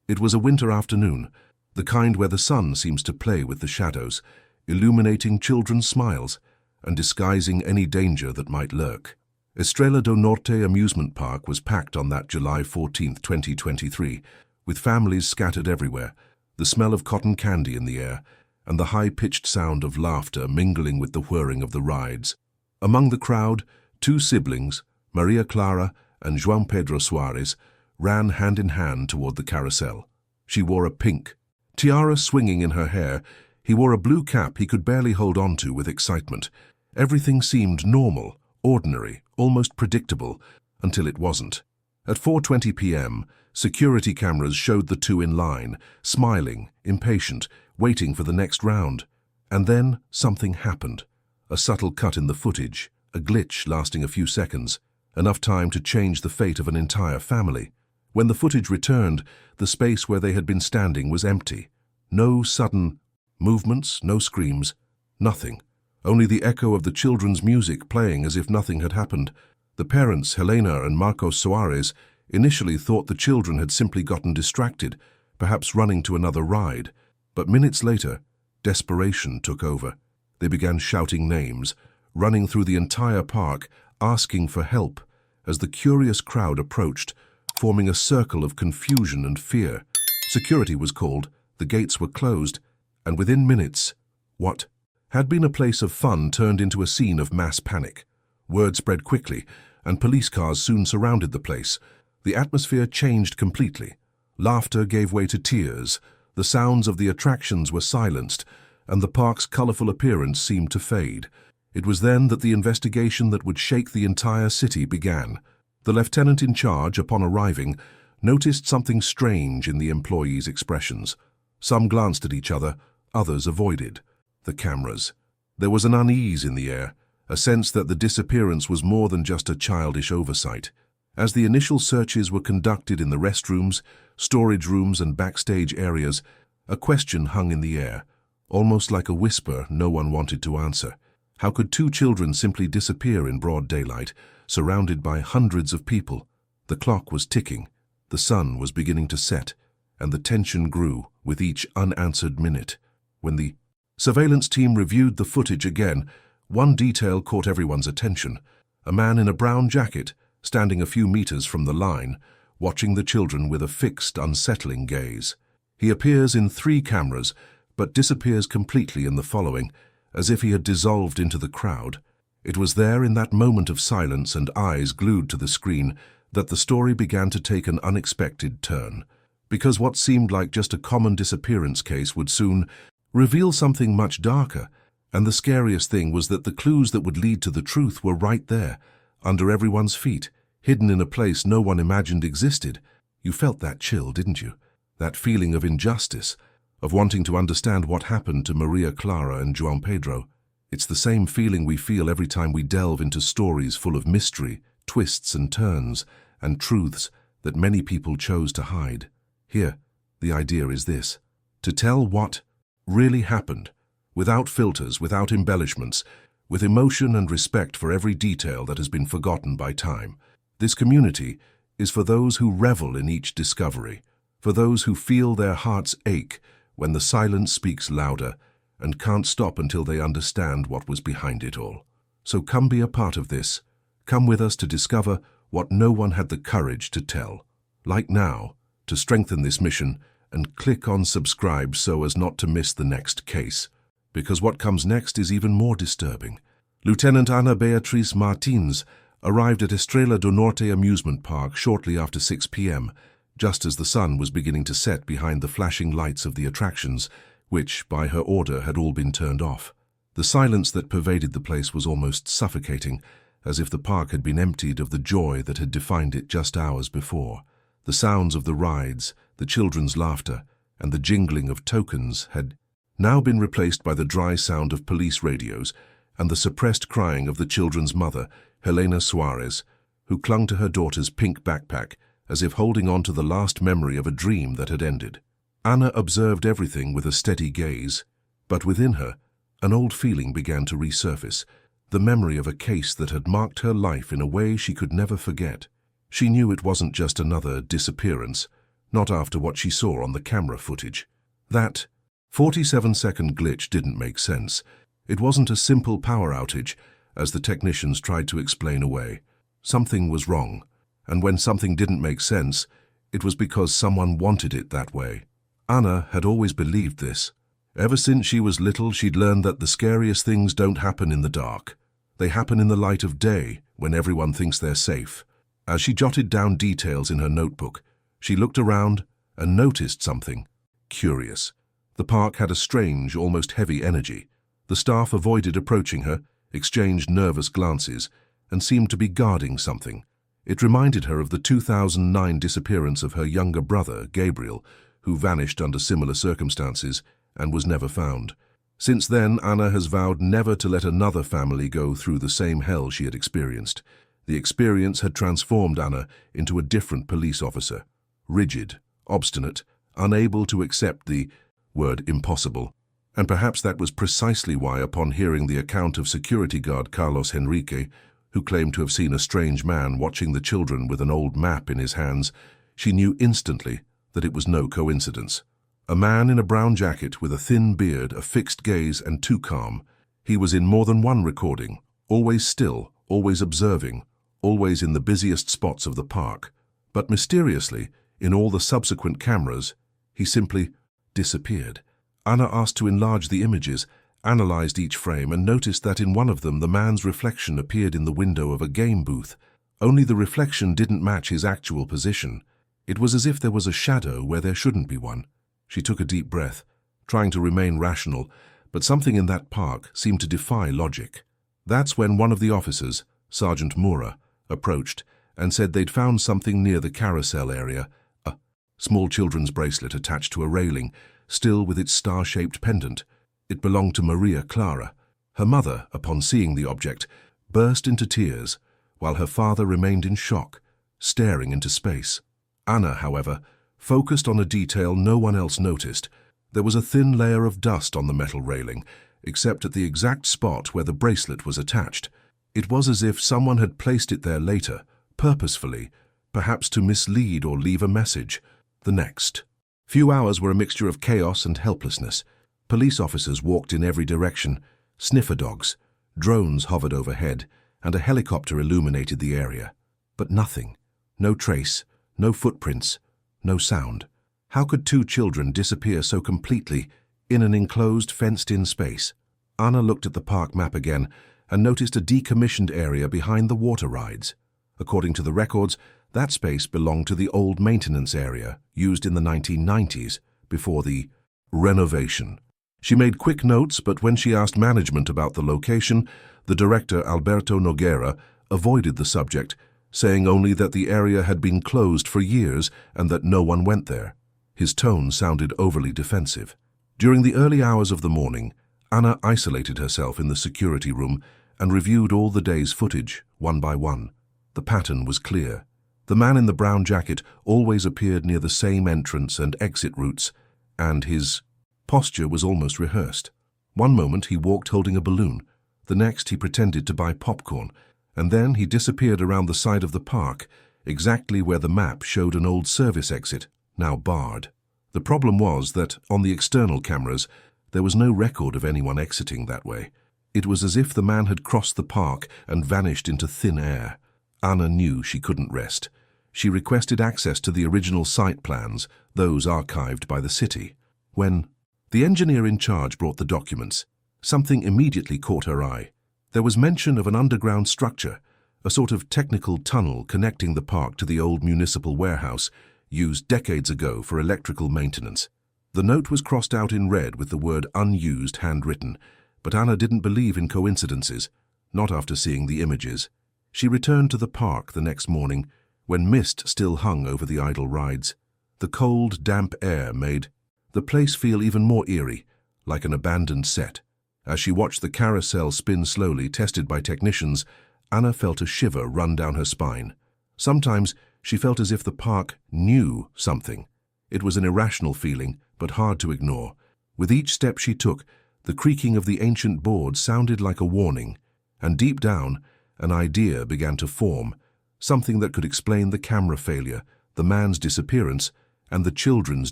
It was a winter afternoon, the kind where the sun seems to play with the shadows, illuminating children's smiles and disguising any danger that might lurk. Estrella do Norte Amusement Park was packed on that July 14, 2023, with families scattered everywhere, the smell of cotton candy in the air, and the high-pitched sound of laughter mingling with the whirring of the rides. Among the crowd, two siblings, Maria Clara and João Pedro Soares, ran hand in hand toward the carousel. She wore a pink tiara swinging in her hair. He wore a blue cap he could barely hold on to with excitement. Everything seemed normal, ordinary, almost predictable, until it wasn't. At 4:20 p.m., security cameras showed the two in line, smiling, impatient, waiting for the next round. And then something happened. A subtle cut in the footage, a glitch lasting a few seconds, enough time to change the fate of an entire family. When the footage returned, the space where they had been standing was empty. No sudden movements, no screams, nothing. Only the echo of the children's music playing as if nothing had happened. The parents, Helena and Marcos Soares, initially thought the children had simply gotten distracted, perhaps running to another ride. But minutes later, desperation took over. They began shouting names, running through the entire park, asking for help, as the curious crowd approached, forming a circle of confusion and fear. Security was called, the gates were closed, and within minutes, what had been a place of fun turned into a scene of mass panic. Word spread quickly, and police cars soon surrounded the place. The atmosphere changed completely. Laughter gave way to tears, the sounds of the attractions were silenced, and the park's colorful appearance seemed to fade. It was then that the investigation that would shake the entire city began. The lieutenant in charge, upon arriving, noticed something strange in the employees' expressions. Some glanced at each other, others avoided the cameras. There was an unease in the air, a sense that the disappearance was more than just a childish oversight. As the initial searches were conducted in the restrooms, storage rooms, and backstage areas, a question hung in the air, almost like a whisper no one wanted to answer. How could two children simply disappear in broad daylight, surrounded by hundreds of people? The clock was ticking, the sun was beginning to set, and the tension grew with each unanswered minute. When the surveillance team reviewed the footage again, one detail caught everyone's attention. A man in a brown jacket, standing a few meters from the line, watching the children with a fixed, unsettling gaze. He appears in 3 cameras, but disappears completely in the following, as if he had dissolved into the crowd. It was there in that moment of silence and eyes glued to the screen that the story began to take an unexpected turn. Because what seemed like just a common disappearance case would soon reveal something much darker, and the scariest thing was that the clues that would lead to the truth were right there, under everyone's feet, hidden in a place no one imagined existed. You felt that chill, didn't you? That feeling of injustice, of wanting to understand what happened to Maria Clara and João Pedro. It's the same feeling we feel every time we delve into stories full of mystery, twists and turns, and truths that many people chose to hide. Here, the idea is this: to tell what really happened, without filters, without embellishments, with emotion and respect for every detail that has been forgotten by time. This community is for those who revel in each discovery, for those who feel their hearts ache when the silence speaks louder and can't stop until they understand what was behind it all. So come be a part of this. Come with us to discover what no one had the courage to tell. Like now, to strengthen this mission, and click on subscribe so as not to miss the next case. Because what comes next is even more disturbing. Lieutenant Ana Beatriz Martins arrived at Estrella do Norte Amusement Park shortly after 6 p.m., just as the sun was beginning to set behind the flashing lights of the attractions, which, by her order, had all been turned off. The silence that pervaded the place was almost suffocating, as if the park had been emptied of the joy that had defined it just hours before. The sounds of the rides, the children's laughter, and the jingling of tokens had now been replaced by the dry sound of police radios and the suppressed crying of the children's mother, Helena Soares, who clung to her daughter's pink backpack as if holding on to the last memory of a dream that had ended. Anna observed everything with a steady gaze, but within her, an old feeling began to resurface, the memory of a case that had marked her life in a way she could never forget. She knew it wasn't just another disappearance, not after what she saw on the camera footage. That 47-second glitch didn't make sense. It wasn't a simple power outage, as the technicians tried to explain away. Something was wrong, and when something didn't make sense, it was because someone wanted it that way. Anna had always believed this. Ever since she was little, she'd learned that the scariest things don't happen in the dark. They happen in the light of day, when everyone thinks they're safe. As she jotted down details in her notebook, she looked around and noticed something curious. The park had a strange, almost heavy energy. The staff avoided approaching her, exchanged nervous glances, and seemed to be guarding something. It reminded her of the 2009 disappearance of her younger brother, Gabriel, who vanished under similar circumstances and was never found. Since then, Anna has vowed never to let another family go through the same hell she had experienced. The experience had transformed Anna into a different police officer. Rigid, obstinate, unable to accept the word impossible. And perhaps that was precisely why, upon hearing the account of security guard Carlos Henrique, who claimed to have seen a strange man watching the children with an old map in his hands, she knew instantly that it was no coincidence. A man in a brown jacket with a thin beard, a fixed gaze, and too calm. He was in more than one recording, always still, always observing, always in the busiest spots of the park. But mysteriously, in all the subsequent cameras, he simply disappeared. Anna asked to enlarge the images, analyzed each frame, and noticed that in one of them the man's reflection appeared in the window of a game booth. Only the reflection didn't match his actual position. It was as if there was a shadow where there shouldn't be one. She took a deep breath, trying to remain rational, but something in that park seemed to defy logic. That's when one of the officers, Sergeant Mura, approached and said they'd found something near the carousel area, a small children's bracelet attached to a railing, still with its star-shaped pendant. It belonged to Maria Clara. Her mother, upon seeing the object, burst into tears, while her father remained in shock, staring into space. Anna, however, focused on a detail no one else noticed. There was a thin layer of dust on the metal railing, except at the exact spot where the bracelet was attached. It was as if someone had placed it there later, purposefully, perhaps to mislead or leave a message. The next few hours were a mixture of chaos and helplessness. Police officers walked in every direction, sniffer dogs, drones hovered overhead, and a helicopter illuminated the area. But nothing. No trace, no footprints, no sound. How could two children disappear so completely in an enclosed, fenced-in space? Anna looked at the park map again and noticed a decommissioned area behind the water rides. According to the records, that space belonged to the old maintenance area used in the 1990s, before the renovation. She made quick notes, but when she asked management about the location, the director, Alberto Noguera, avoided the subject, saying only that the area had been closed for years and that no one went there. His tone sounded overly defensive. During the early hours of the morning, Anna isolated herself in the security room and reviewed all the day's footage, one by one. The pattern was clear. The man in the brown jacket always appeared near the same entrance and exit routes, and his posture was almost rehearsed. One moment he walked holding a balloon, the next he pretended to buy popcorn, and then he disappeared around the side of the park, exactly where the map showed an old service exit, now barred. The problem was that, on the external cameras, there was no record of anyone exiting that way. It was as if the man had crossed the park and vanished into thin air. Anna knew she couldn't rest. She requested access to the original site plans, those archived by the city. When the engineer in charge brought the documents, something immediately caught her eye. There was mention of an underground structure, a sort of technical tunnel connecting the park to the old municipal warehouse, used decades ago for electrical maintenance. The note was crossed out in red with the word unused handwritten, but Anna didn't believe in coincidences, not after seeing the images. She returned to the park the next morning, when mist still hung over the idle rides. The cold, damp air made the place feel even more eerie, like an abandoned set. As she watched the carousel spin slowly, tested by technicians, Anna felt a shiver run down her spine. Sometimes she felt as if the park knew something. It was an irrational feeling, but hard to ignore. With each step she took, the creaking of the ancient board sounded like a warning, and deep down, an idea began to form, something that could explain the camera failure, the man's disappearance, and the children's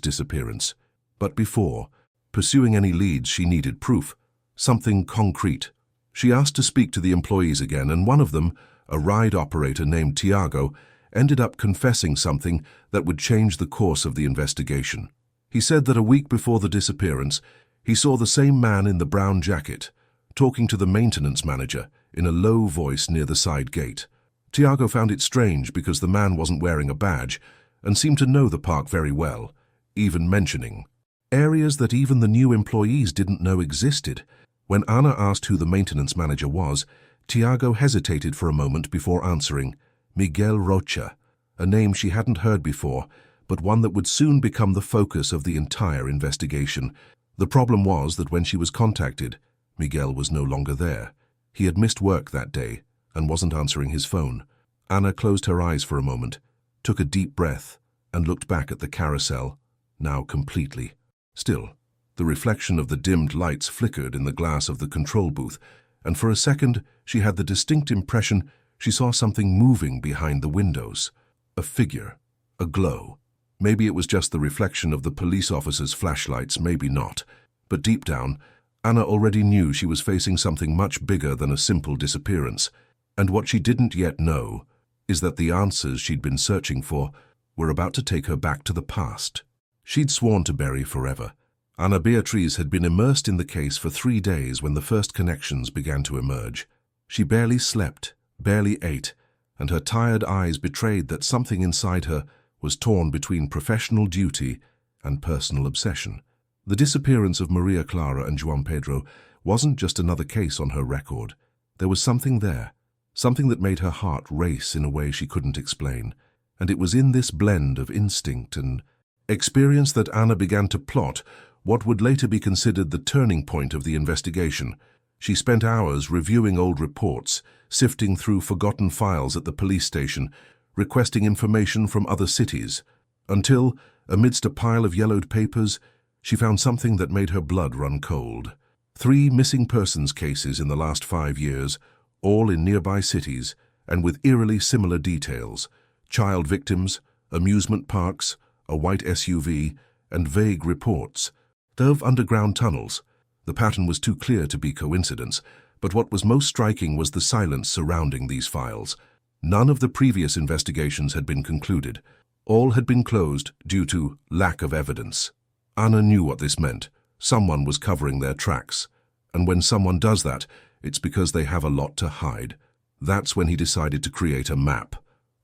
disappearance. But before pursuing any leads, she needed proof, something concrete. She asked to speak to the employees again, and one of them, a ride operator named Tiago, ended up confessing something that would change the course of the investigation. He said that a week before the disappearance, he saw the same man in the brown jacket, talking to the maintenance manager in a low voice near the side gate. Tiago found it strange because the man wasn't wearing a badge and seemed to know the park very well, even mentioning areas that even the new employees didn't know existed. When Anna asked who the maintenance manager was, Tiago hesitated for a moment before answering, Miguel Rocha, a name she hadn't heard before, but one that would soon become the focus of the entire investigation. The problem was that when she was contacted, Miguel was no longer there. He had missed work that day and wasn't answering his phone. Anna closed her eyes for a moment, took a deep breath, and looked back at the carousel, now completely still. The reflection of the dimmed lights flickered in the glass of the control booth, and for a second she had the distinct impression she saw something moving behind the windows. A figure, a glow. Maybe it was just the reflection of the police officers' flashlights, maybe not. But deep down, Anna already knew she was facing something much bigger than a simple disappearance. And what she didn't yet know is that the answers she'd been searching for were about to take her back to the past. She'd sworn to bury forever. Ana Beatriz had been immersed in the case for 3 days when the first connections began to emerge. She barely slept, barely ate, and her tired eyes betrayed that something inside her was torn between professional duty and personal obsession. The disappearance of Maria Clara and João Pedro wasn't just another case on her record. There was something there, something that made her heart race in a way she couldn't explain. And it was in this blend of instinct and experience that Anna began to plot what would later be considered the turning point of the investigation. She spent hours reviewing old reports, sifting through forgotten files at the police station, requesting information from other cities, until, amidst a pile of yellowed papers, she found something that made her blood run cold. 3 missing persons cases in the last 5 years, all in nearby cities, and with eerily similar details: child victims, amusement parks, a white SUV, and vague reports of underground tunnels. The pattern was too clear to be coincidence, but what was most striking was the silence surrounding these files. None of the previous investigations had been concluded. All had been closed due to lack of evidence. Anna knew what this meant. Someone was covering their tracks. And when someone does that, it's because they have a lot to hide. That's when he decided to create a map,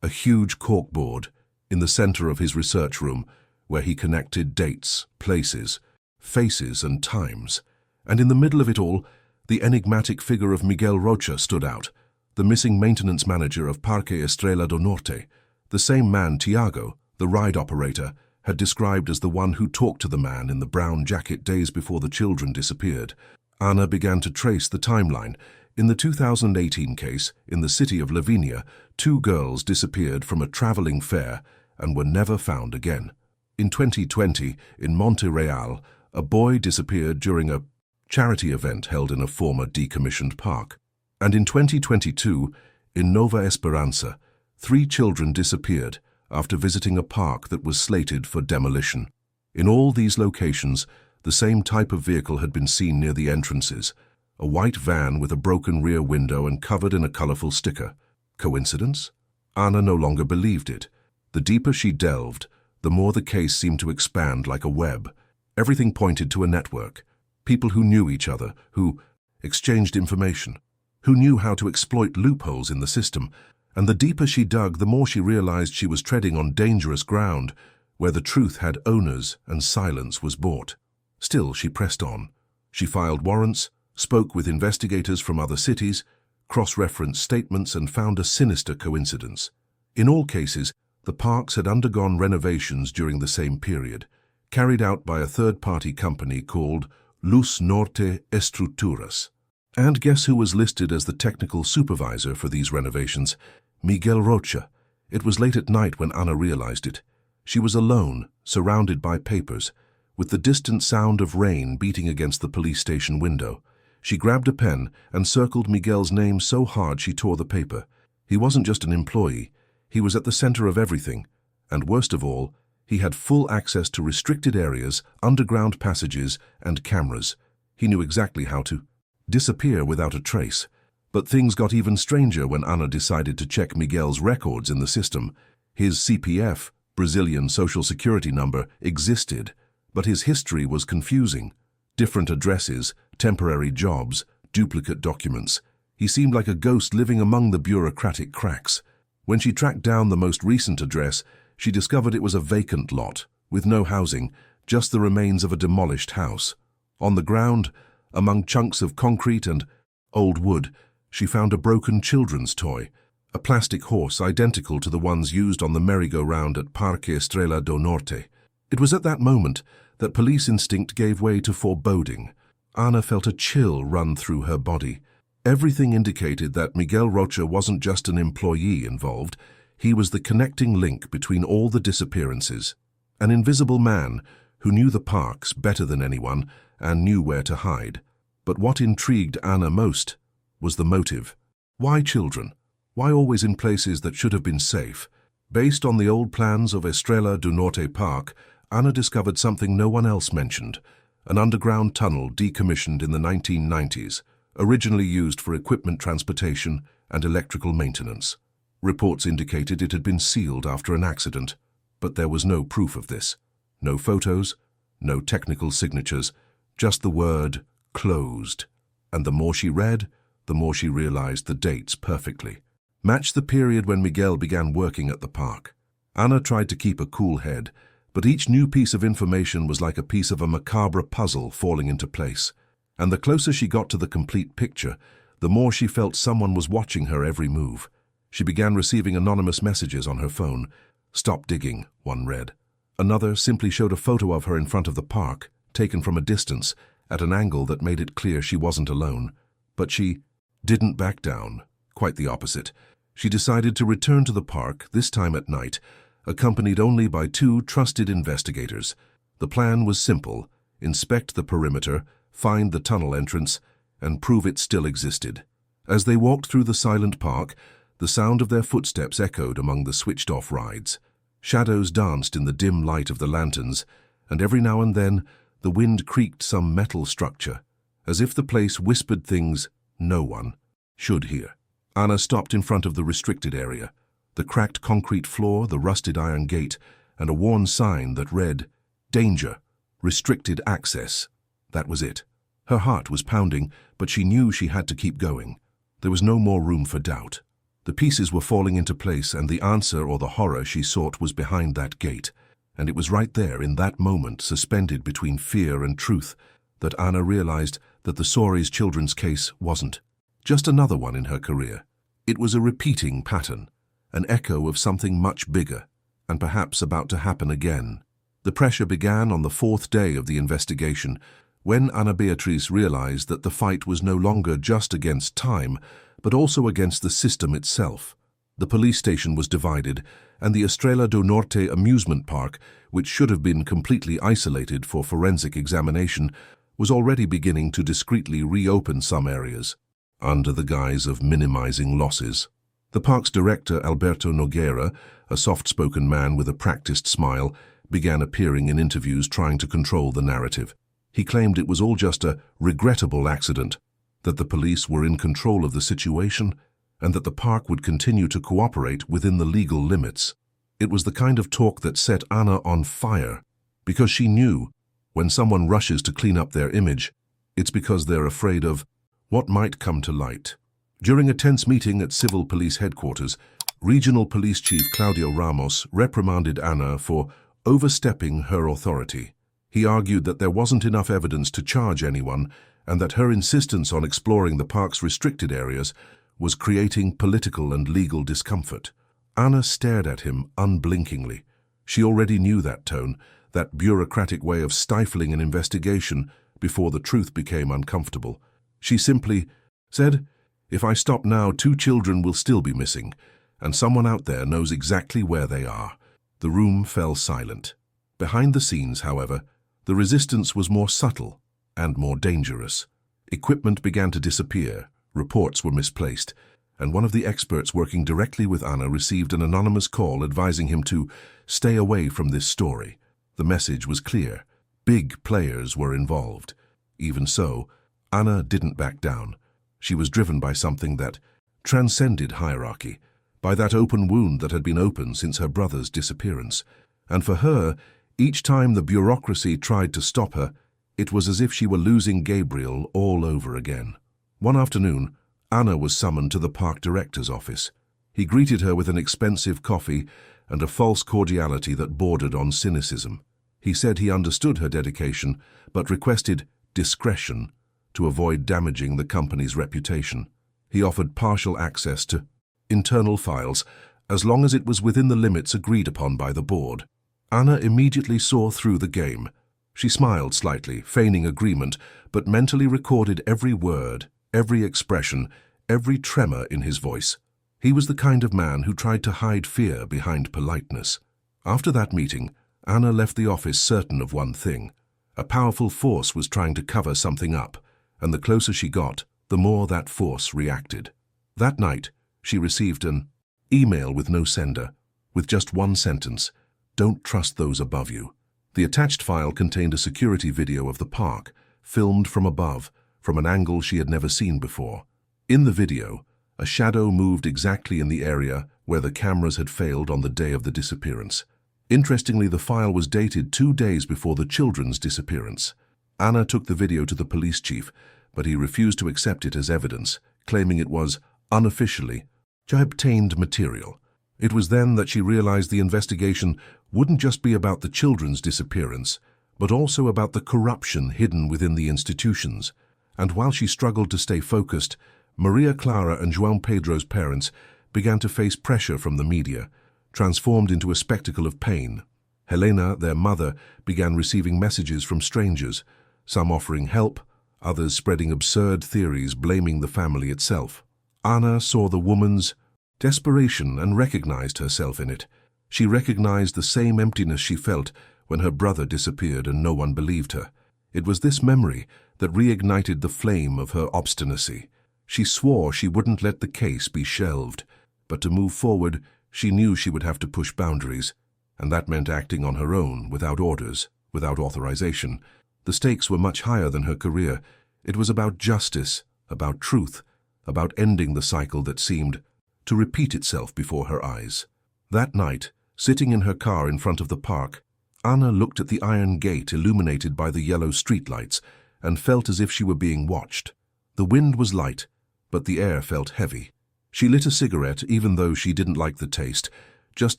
a huge corkboard, in the center of his research room, where he connected dates, places, faces, and times. And in the middle of it all, the enigmatic figure of Miguel Rocha stood out, the missing maintenance manager of Parque Estrela do Norte, the same man Tiago, the ride operator, had described as the one who talked to the man in the brown jacket days before the children disappeared. Anna began to trace the timeline. In the 2018 case, in the city of Lavinia, 2 girls disappeared from a traveling fair and were never found again. In 2020, in Monte Real, a boy disappeared during a charity event held in a former decommissioned park. And in 2022, in Nova Esperança, 3 children disappeared after visiting a park that was slated for demolition. In all these locations, the same type of vehicle had been seen near the entrances, a white van with a broken rear window and covered in a colorful sticker. Coincidence? Anna no longer believed it. The deeper she delved, the more the case seemed to expand like a web. Everything pointed to a network. People who knew each other, who exchanged information, who knew how to exploit loopholes in the system. And the deeper she dug, the more she realized she was treading on dangerous ground, where the truth had owners and silence was bought. Still, she pressed on. She filed warrants, spoke with investigators from other cities, cross-referenced statements, and found a sinister coincidence. In all cases, the parks had undergone renovations during the same period, carried out by a third-party company called Luz Norte Estruturas. And guess who was listed as the technical supervisor for these renovations? Miguel Rocha. It was late at night when Anna realized it. She was alone, surrounded by papers, with the distant sound of rain beating against the police station window. She grabbed a pen and circled Miguel's name so hard she tore the paper. He wasn't just an employee. He was at the center of everything. And worst of all, He had full access to restricted areas, underground passages, and cameras. He knew exactly how to disappear without a trace. But things got even stranger when Ana decided to check Miguel's records in the system. His CPF, Brazilian Social Security number, existed, but his history was confusing. Different addresses, temporary jobs, duplicate documents. He seemed like a ghost living among the bureaucratic cracks. When she tracked down the most recent address, she discovered it was a vacant lot, with no housing, just the remains of a demolished house. On the ground, among chunks of concrete and old wood, she found a broken children's toy, a plastic horse identical to the ones used on the merry-go-round at Parque Estrela do Norte. It was at that moment that police instinct gave way to foreboding. Ana felt a chill run through her body. Everything indicated that Miguel Rocha wasn't just an employee involved, he was the connecting link between all the disappearances. An invisible man who knew the parks better than anyone and knew where to hide. But what intrigued Ana most was the motive. Why children? Why always in places that should have been safe? Based on the old plans of Estrela do Norte Park, Ana discovered something no one else mentioned, an underground tunnel decommissioned in the 1990s, originally used for equipment transportation and electrical maintenance. Reports indicated it had been sealed after an accident, but there was no proof of this. No photos, no technical signatures, just the word closed. And the more she read, the more she realized the dates perfectly. Matched the period when Miguel began working at the park. Ana tried to keep a cool head, but each new piece of information was like a piece of a macabre puzzle falling into place. And the closer she got to the complete picture, the more she felt someone was watching her every move. She began receiving anonymous messages on her phone. "Stop digging," one read. Another simply showed a photo of her in front of the park, taken from a distance, at an angle that made it clear she wasn't alone. But she didn't back down. Quite the opposite. She decided to return to the park, this time at night, accompanied only by two trusted investigators. The plan was simple: inspect the perimeter, find the tunnel entrance, and prove it still existed. As they walked through the silent park, the sound of their footsteps echoed among the switched-off rides. Shadows danced in the dim light of the lanterns, and every now and then the wind creaked some metal structure, as if the place whispered things no one should hear. Ana stopped in front of the restricted area. The cracked concrete floor, the rusted iron gate, and a worn sign that read, "Danger, restricted access." That was it. Her heart was pounding, but she knew she had to keep going. There was no more room for doubt. The pieces were falling into place, and the answer or the horror she sought was behind that gate. And it was right there, in that moment, suspended between fear and truth, that Ana realized that the Soares children's case wasn't just another one in her career. It was a repeating pattern, an echo of something much bigger, and perhaps about to happen again. The pressure began on the fourth day of the investigation, when Ana Beatriz realized that the fight was no longer just against time, but also against the system itself. The police station was divided, and the Estrela do Norte amusement park, which should have been completely isolated for forensic examination, was already beginning to discreetly reopen some areas, under the guise of minimizing losses. The park's director, Alberto Nogueira, a soft-spoken man with a practiced smile, began appearing in interviews trying to control the narrative. He claimed it was all just a regrettable accident, that the police were in control of the situation, and that the park would continue to cooperate within the legal limits. It was the kind of talk that set Ana on fire, because she knew, when someone rushes to clean up their image, it's because they're afraid of what might come to light. During a tense meeting at Civil Police Headquarters, Regional Police Chief Claudio Ramos reprimanded Ana for overstepping her authority. He argued that there wasn't enough evidence to charge anyone, and that her insistence on exploring the park's restricted areas was creating political and legal discomfort. Ana stared at him unblinkingly. She already knew that tone, that bureaucratic way of stifling an investigation before the truth became uncomfortable. She simply said, "If I stop now, 2 children will still be missing, and someone out there knows exactly where they are." The room fell silent. Behind the scenes, however, the resistance was more subtle and more dangerous. Equipment began to disappear, reports were misplaced, and one of the experts working directly with Anna received an anonymous call advising him to stay away from this story. The message was clear. Big players were involved. Even so, Anna didn't back down. She was driven by something that transcended hierarchy, by that open wound that had been open since her brother's disappearance. And for her, each time the bureaucracy tried to stop her, it was as if she were losing Gabriel all over again. One afternoon, Anna was summoned to the park director's office. He greeted her with an expensive coffee and a false cordiality that bordered on cynicism. He said he understood her dedication, but requested discretion to avoid damaging the company's reputation. He offered partial access to internal files, as long as it was within the limits agreed upon by the board. Anna immediately saw through the game. She smiled slightly, feigning agreement, but mentally recorded every word, every expression, every tremor in his voice. He was the kind of man who tried to hide fear behind politeness. After that meeting, Anna left the office certain of one thing. A powerful force was trying to cover something up, and the closer she got, the more that force reacted. That night, she received an email with no sender, with just one sentence: "Don't trust those above you." The attached file contained a security video of the park, filmed from above, from an angle she had never seen before. In the video, a shadow moved exactly in the area where the cameras had failed on the day of the disappearance. Interestingly, the file was dated 2 days before the children's disappearance. Anna took the video to the police chief, but he refused to accept it as evidence, claiming it was unofficially obtained material. It was then that she realized the investigation wouldn't just be about the children's disappearance, but also about the corruption hidden within the institutions. And while she struggled to stay focused, Maria Clara and João Pedro's parents began to face pressure from the media, transformed into a spectacle of pain. Helena, their mother, began receiving messages from strangers, some offering help, others spreading absurd theories blaming the family itself. Anna saw the woman's desperation and recognized herself in it. She recognized the same emptiness she felt when her brother disappeared and no one believed her. It was this memory that reignited the flame of her obstinacy. She swore she wouldn't let the case be shelved, but to move forward, she knew she would have to push boundaries, and that meant acting on her own, without orders, without authorization. The stakes were much higher than her career. It was about justice, about truth, about ending the cycle that seemed to repeat itself before her eyes. That night, sitting in her car in front of the park, Anna looked at the iron gate illuminated by the yellow streetlights and felt as if she were being watched. The wind was light, but the air felt heavy. She lit a cigarette, even though she didn't like the taste, just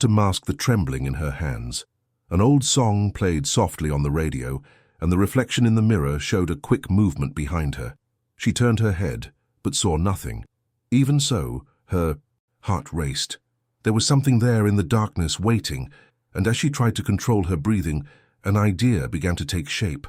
to mask the trembling in her hands. An old song played softly on the radio, and the reflection in the mirror showed a quick movement behind her. She turned her head, but saw nothing. Even so, her heart raced. There was something there in the darkness waiting, and as she tried to control her breathing, an idea began to take shape.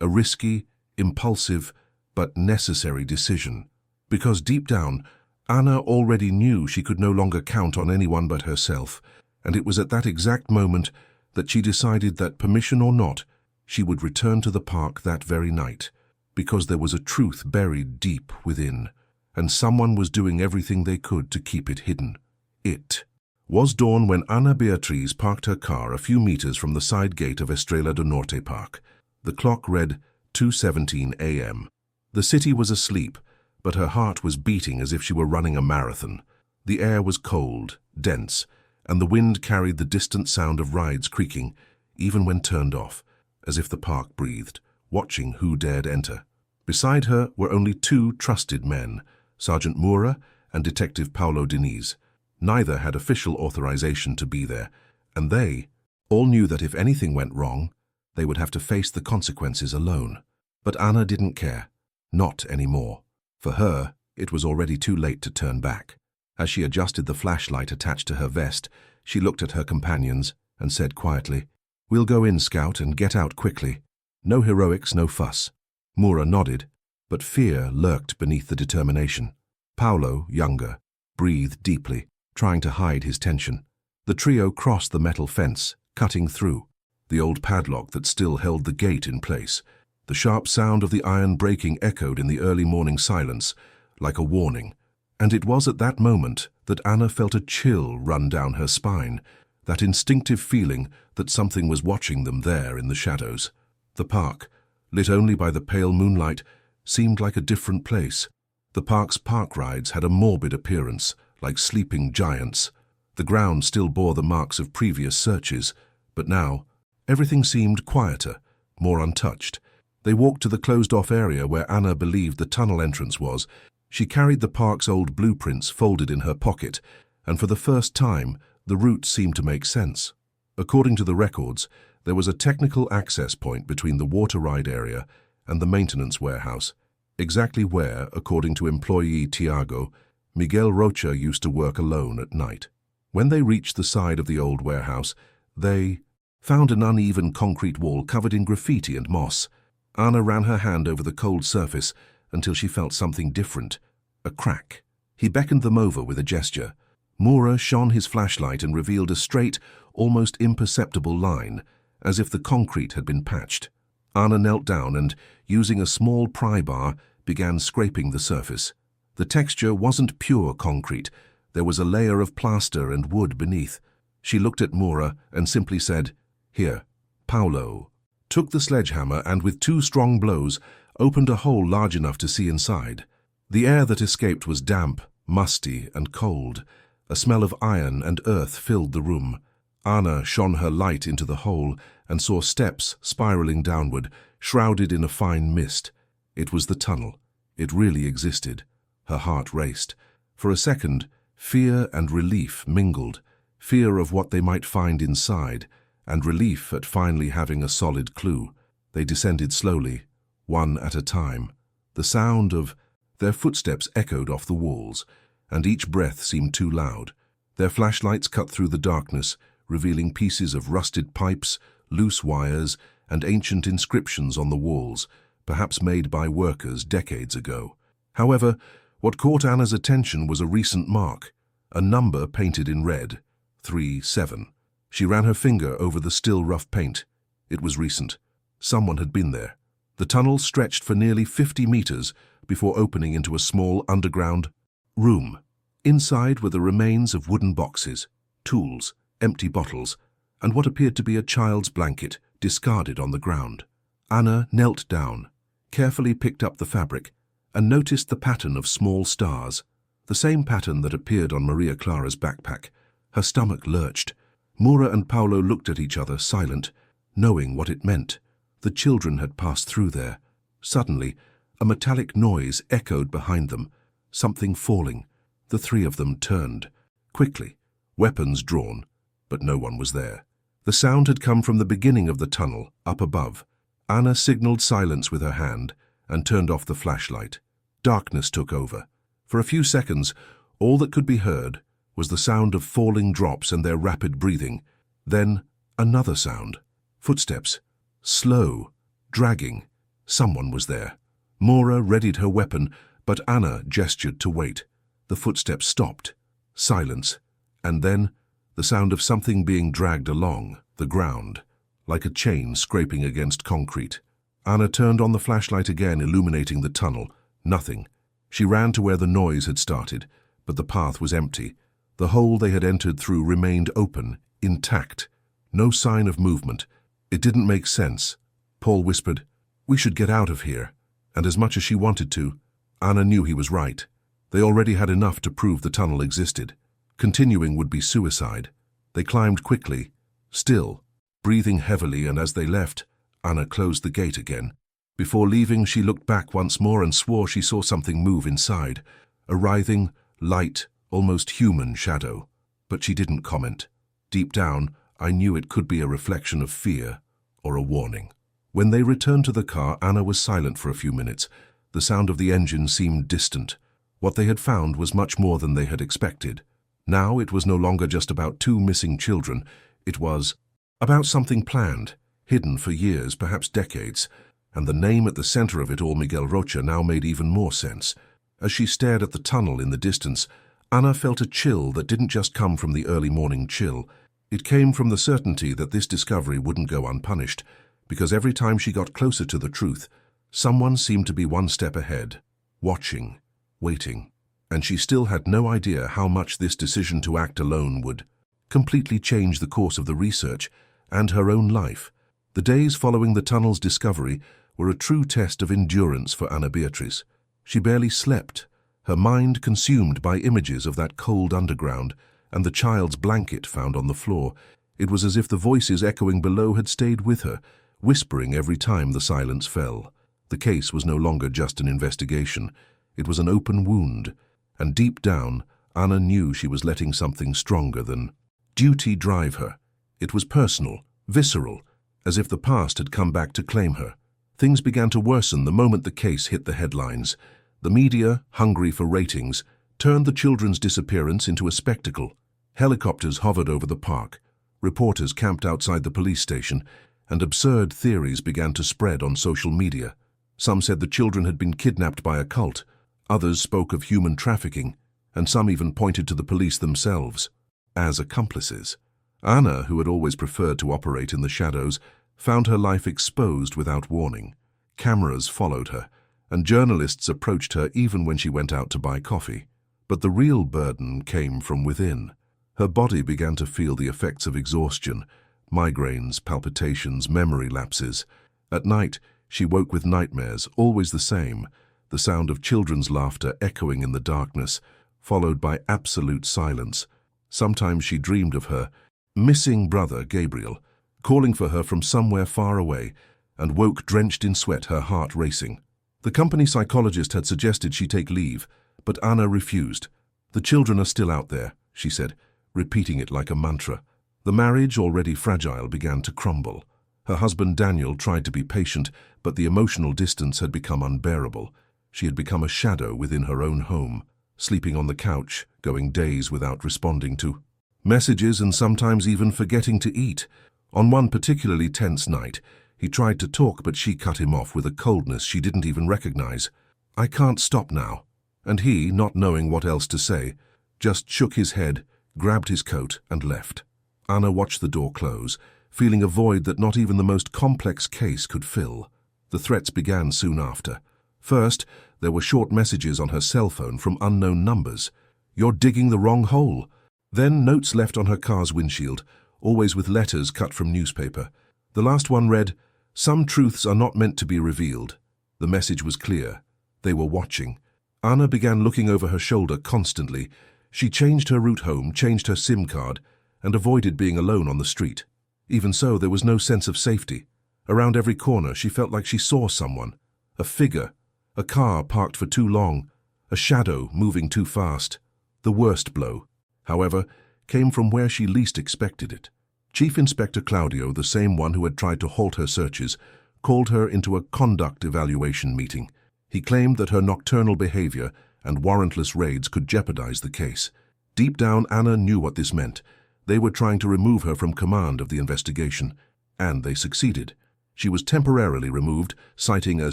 A risky, impulsive, but necessary decision. Because deep down, Anna already knew she could no longer count on anyone but herself, and it was at that exact moment that she decided that, permission or not, she would return to the park that very night, because there was a truth buried deep within, and someone was doing everything they could to keep it hidden. It was dawn when Ana Beatriz parked her car a few meters from the side gate of Estrela do Norte Park. The clock read 2:17 a.m. The city was asleep, but her heart was beating as if she were running a marathon. The air was cold, dense, and the wind carried the distant sound of rides creaking, even when turned off, as if the park breathed, watching who dared enter. Beside her were only 2 trusted men, Sergeant Moura and Detective Paulo Diniz. Neither had official authorization to be there, and they all knew that if anything went wrong, they would have to face the consequences alone. But Anna didn't care. Not anymore. For her, it was already too late to turn back. As she adjusted the flashlight attached to her vest, she looked at her companions and said quietly, "We'll go in, Scout, and get out quickly. No heroics, no fuss." Moura nodded, but fear lurked beneath the determination. Paulo, younger, breathed deeply, trying to hide his tension. The trio crossed the metal fence, cutting through, the old padlock that still held the gate in place. The sharp sound of the iron breaking echoed in the early morning silence, like a warning. And it was at that moment that Anna felt a chill run down her spine, that instinctive feeling that something was watching them there in the shadows. The park, lit only by the pale moonlight, seemed like a different place. The park's park rides had a morbid appearance, like sleeping giants. The ground still bore the marks of previous searches, but now everything seemed quieter, more untouched. They walked to the closed-off area where Anna believed the tunnel entrance was. She carried the park's old blueprints folded in her pocket, and for the first time, the route seemed to make sense. According to the records, there was a technical access point between the water ride area and the maintenance warehouse, exactly where, according to employee Tiago, Miguel Rocha used to work alone at night. When they reached the side of the old warehouse, they found an uneven concrete wall covered in graffiti and moss. Anna ran her hand over the cold surface until she felt something different, a crack. He beckoned them over with a gesture. Mura shone his flashlight and revealed a straight, almost imperceptible line, as if the concrete had been patched. Anna knelt down and, using a small pry bar, began scraping the surface. The texture wasn't pure concrete. There was a layer of plaster and wood beneath. She looked at Mura and simply said, "Here." Paulo took the sledgehammer and with 2 strong blows opened a hole large enough to see inside. The air that escaped was damp, musty and cold. A smell of iron and earth filled the room. Anna shone her light into the hole and saw steps spiraling downward, shrouded in a fine mist. It was the tunnel. It really existed. Her heart raced. For a second, fear and relief mingled. Fear of what they might find inside, and relief at finally having a solid clue. They descended slowly, one at a time. The sound of their footsteps echoed off the walls, and each breath seemed too loud. Their flashlights cut through the darkness, revealing pieces of rusted pipes, loose wires, and ancient inscriptions on the walls, perhaps made by workers decades ago. However, what caught Anna's attention was a recent mark, a number painted in red, 3-7. She ran her finger over the still rough paint. It was recent. Someone had been there. The tunnel stretched for nearly 50 meters before opening into a small underground room. Inside were the remains of wooden boxes, tools, empty bottles, and what appeared to be a child's blanket discarded on the ground. Anna knelt down, carefully picked up the fabric, and noticed the pattern of small stars, the same pattern that appeared on Maria Clara's backpack. Her stomach lurched. Mura and Paulo looked at each other, silent, knowing what it meant. The children had passed through there. Suddenly, a metallic noise echoed behind them, something falling. The 3 of them turned, quickly, weapons drawn, but no one was there. The sound had come from the beginning of the tunnel, up above. Anna signaled silence with her hand and turned off the flashlight. Darkness took over. For a few seconds, all that could be heard was the sound of falling drops and their rapid breathing. Then another sound. Footsteps. Slow, dragging. Someone was there. Mura readied her weapon, but Anna gestured to wait. The footsteps stopped. Silence. And then the sound of something being dragged along the ground, like a chain scraping against concrete. Anna turned on the flashlight again, illuminating the tunnel. Nothing. She ran to where the noise had started, but the path was empty. The hole they had entered through remained open, intact. No sign of movement. It didn't make sense. Paul whispered, "We should get out of here." And as much as she wanted to, Anna knew he was right. They already had enough to prove the tunnel existed. Continuing would be suicide. They climbed quickly, still, breathing heavily, and as they left, Anna closed the gate again. Before leaving, she looked back once more and swore she saw something move inside, a writhing, light, almost human shadow. But she didn't comment. Deep down, I knew it could be a reflection of fear or a warning. When they returned to the car, Anna was silent for a few minutes. The sound of the engine seemed distant. What they had found was much more than they had expected. Now it was no longer just about 2 missing children. It was about something planned, hidden for years, perhaps decades. And the name at the center of it all, Miguel Rocha, now made even more sense. As she stared at the tunnel in the distance, Anna felt a chill that didn't just come from the early morning chill. It came from the certainty that this discovery wouldn't go unpunished, because every time she got closer to the truth, someone seemed to be one step ahead, watching, waiting. and she still had no idea how much this decision to act alone would completely change the course of the research and her own life. The days following the tunnel's discovery were a true test of endurance for Anna Beatrice. She barely slept, her mind consumed by images of that cold underground and the child's blanket found on the floor. It was as if the voices echoing below had stayed with her, whispering every time the silence fell. The case was no longer just an investigation. It was an open wound, and deep down, Anna knew she was letting something stronger than duty drive her. It was personal, visceral, as if the past had come back to claim her. Things began to worsen the moment the case hit the headlines. The media, hungry for ratings, turned the children's disappearance into a spectacle. Helicopters hovered over the park, reporters camped outside the police station, and absurd theories began to spread on social media. Some said the children had been kidnapped by a cult, others spoke of human trafficking, and some even pointed to the police themselves as accomplices. Anna, who had always preferred to operate in the shadows, found her life exposed without warning. Cameras followed her, and journalists approached her even when she went out to buy coffee. But the real burden came from within. Her body began to feel the effects of exhaustion, migraines, palpitations, memory lapses. At night, she woke with nightmares, always the same, the sound of children's laughter echoing in the darkness, followed by absolute silence. Sometimes she dreamed of her missing brother, Gabriel, calling for her from somewhere far away, and woke drenched in sweat, her heart racing. The company psychologist had suggested she take leave, but Anna refused. "The children are still out there," she said, repeating it like a mantra. The marriage, already fragile, began to crumble. Her husband Daniel tried to be patient, but the emotional distance had become unbearable. She had become a shadow within her own home, sleeping on the couch, going days without responding to messages and sometimes even forgetting to eat. On one particularly tense night, he tried to talk, but she cut him off with a coldness she didn't even recognize. "I can't stop now." And he, not knowing what else to say, just shook his head, grabbed his coat, and left. Anna watched the door close, feeling a void that not even the most complex case could fill. The threats began soon after. First, there were short messages on her cell phone from unknown numbers. "You're digging the wrong hole." Then notes left on her car's windshield, always with letters cut from newspaper. The last one read, "Some truths are not meant to be revealed." The message was clear. They were watching. Anna began looking over her shoulder constantly. She changed her route home, changed her SIM card, and avoided being alone on the street. Even so, there was no sense of safety. Around every corner, she felt like she saw someone. A figure, a car parked for too long, a shadow moving too fast. The worst blow, however, came from where she least expected it. Chief Inspector Claudio, the same one who had tried to halt her searches, called her into a conduct evaluation meeting. He claimed that her nocturnal behavior and warrantless raids could jeopardize the case. Deep down, Anna knew what this meant. They were trying to remove her from command of the investigation, and they succeeded. She was temporarily removed, citing a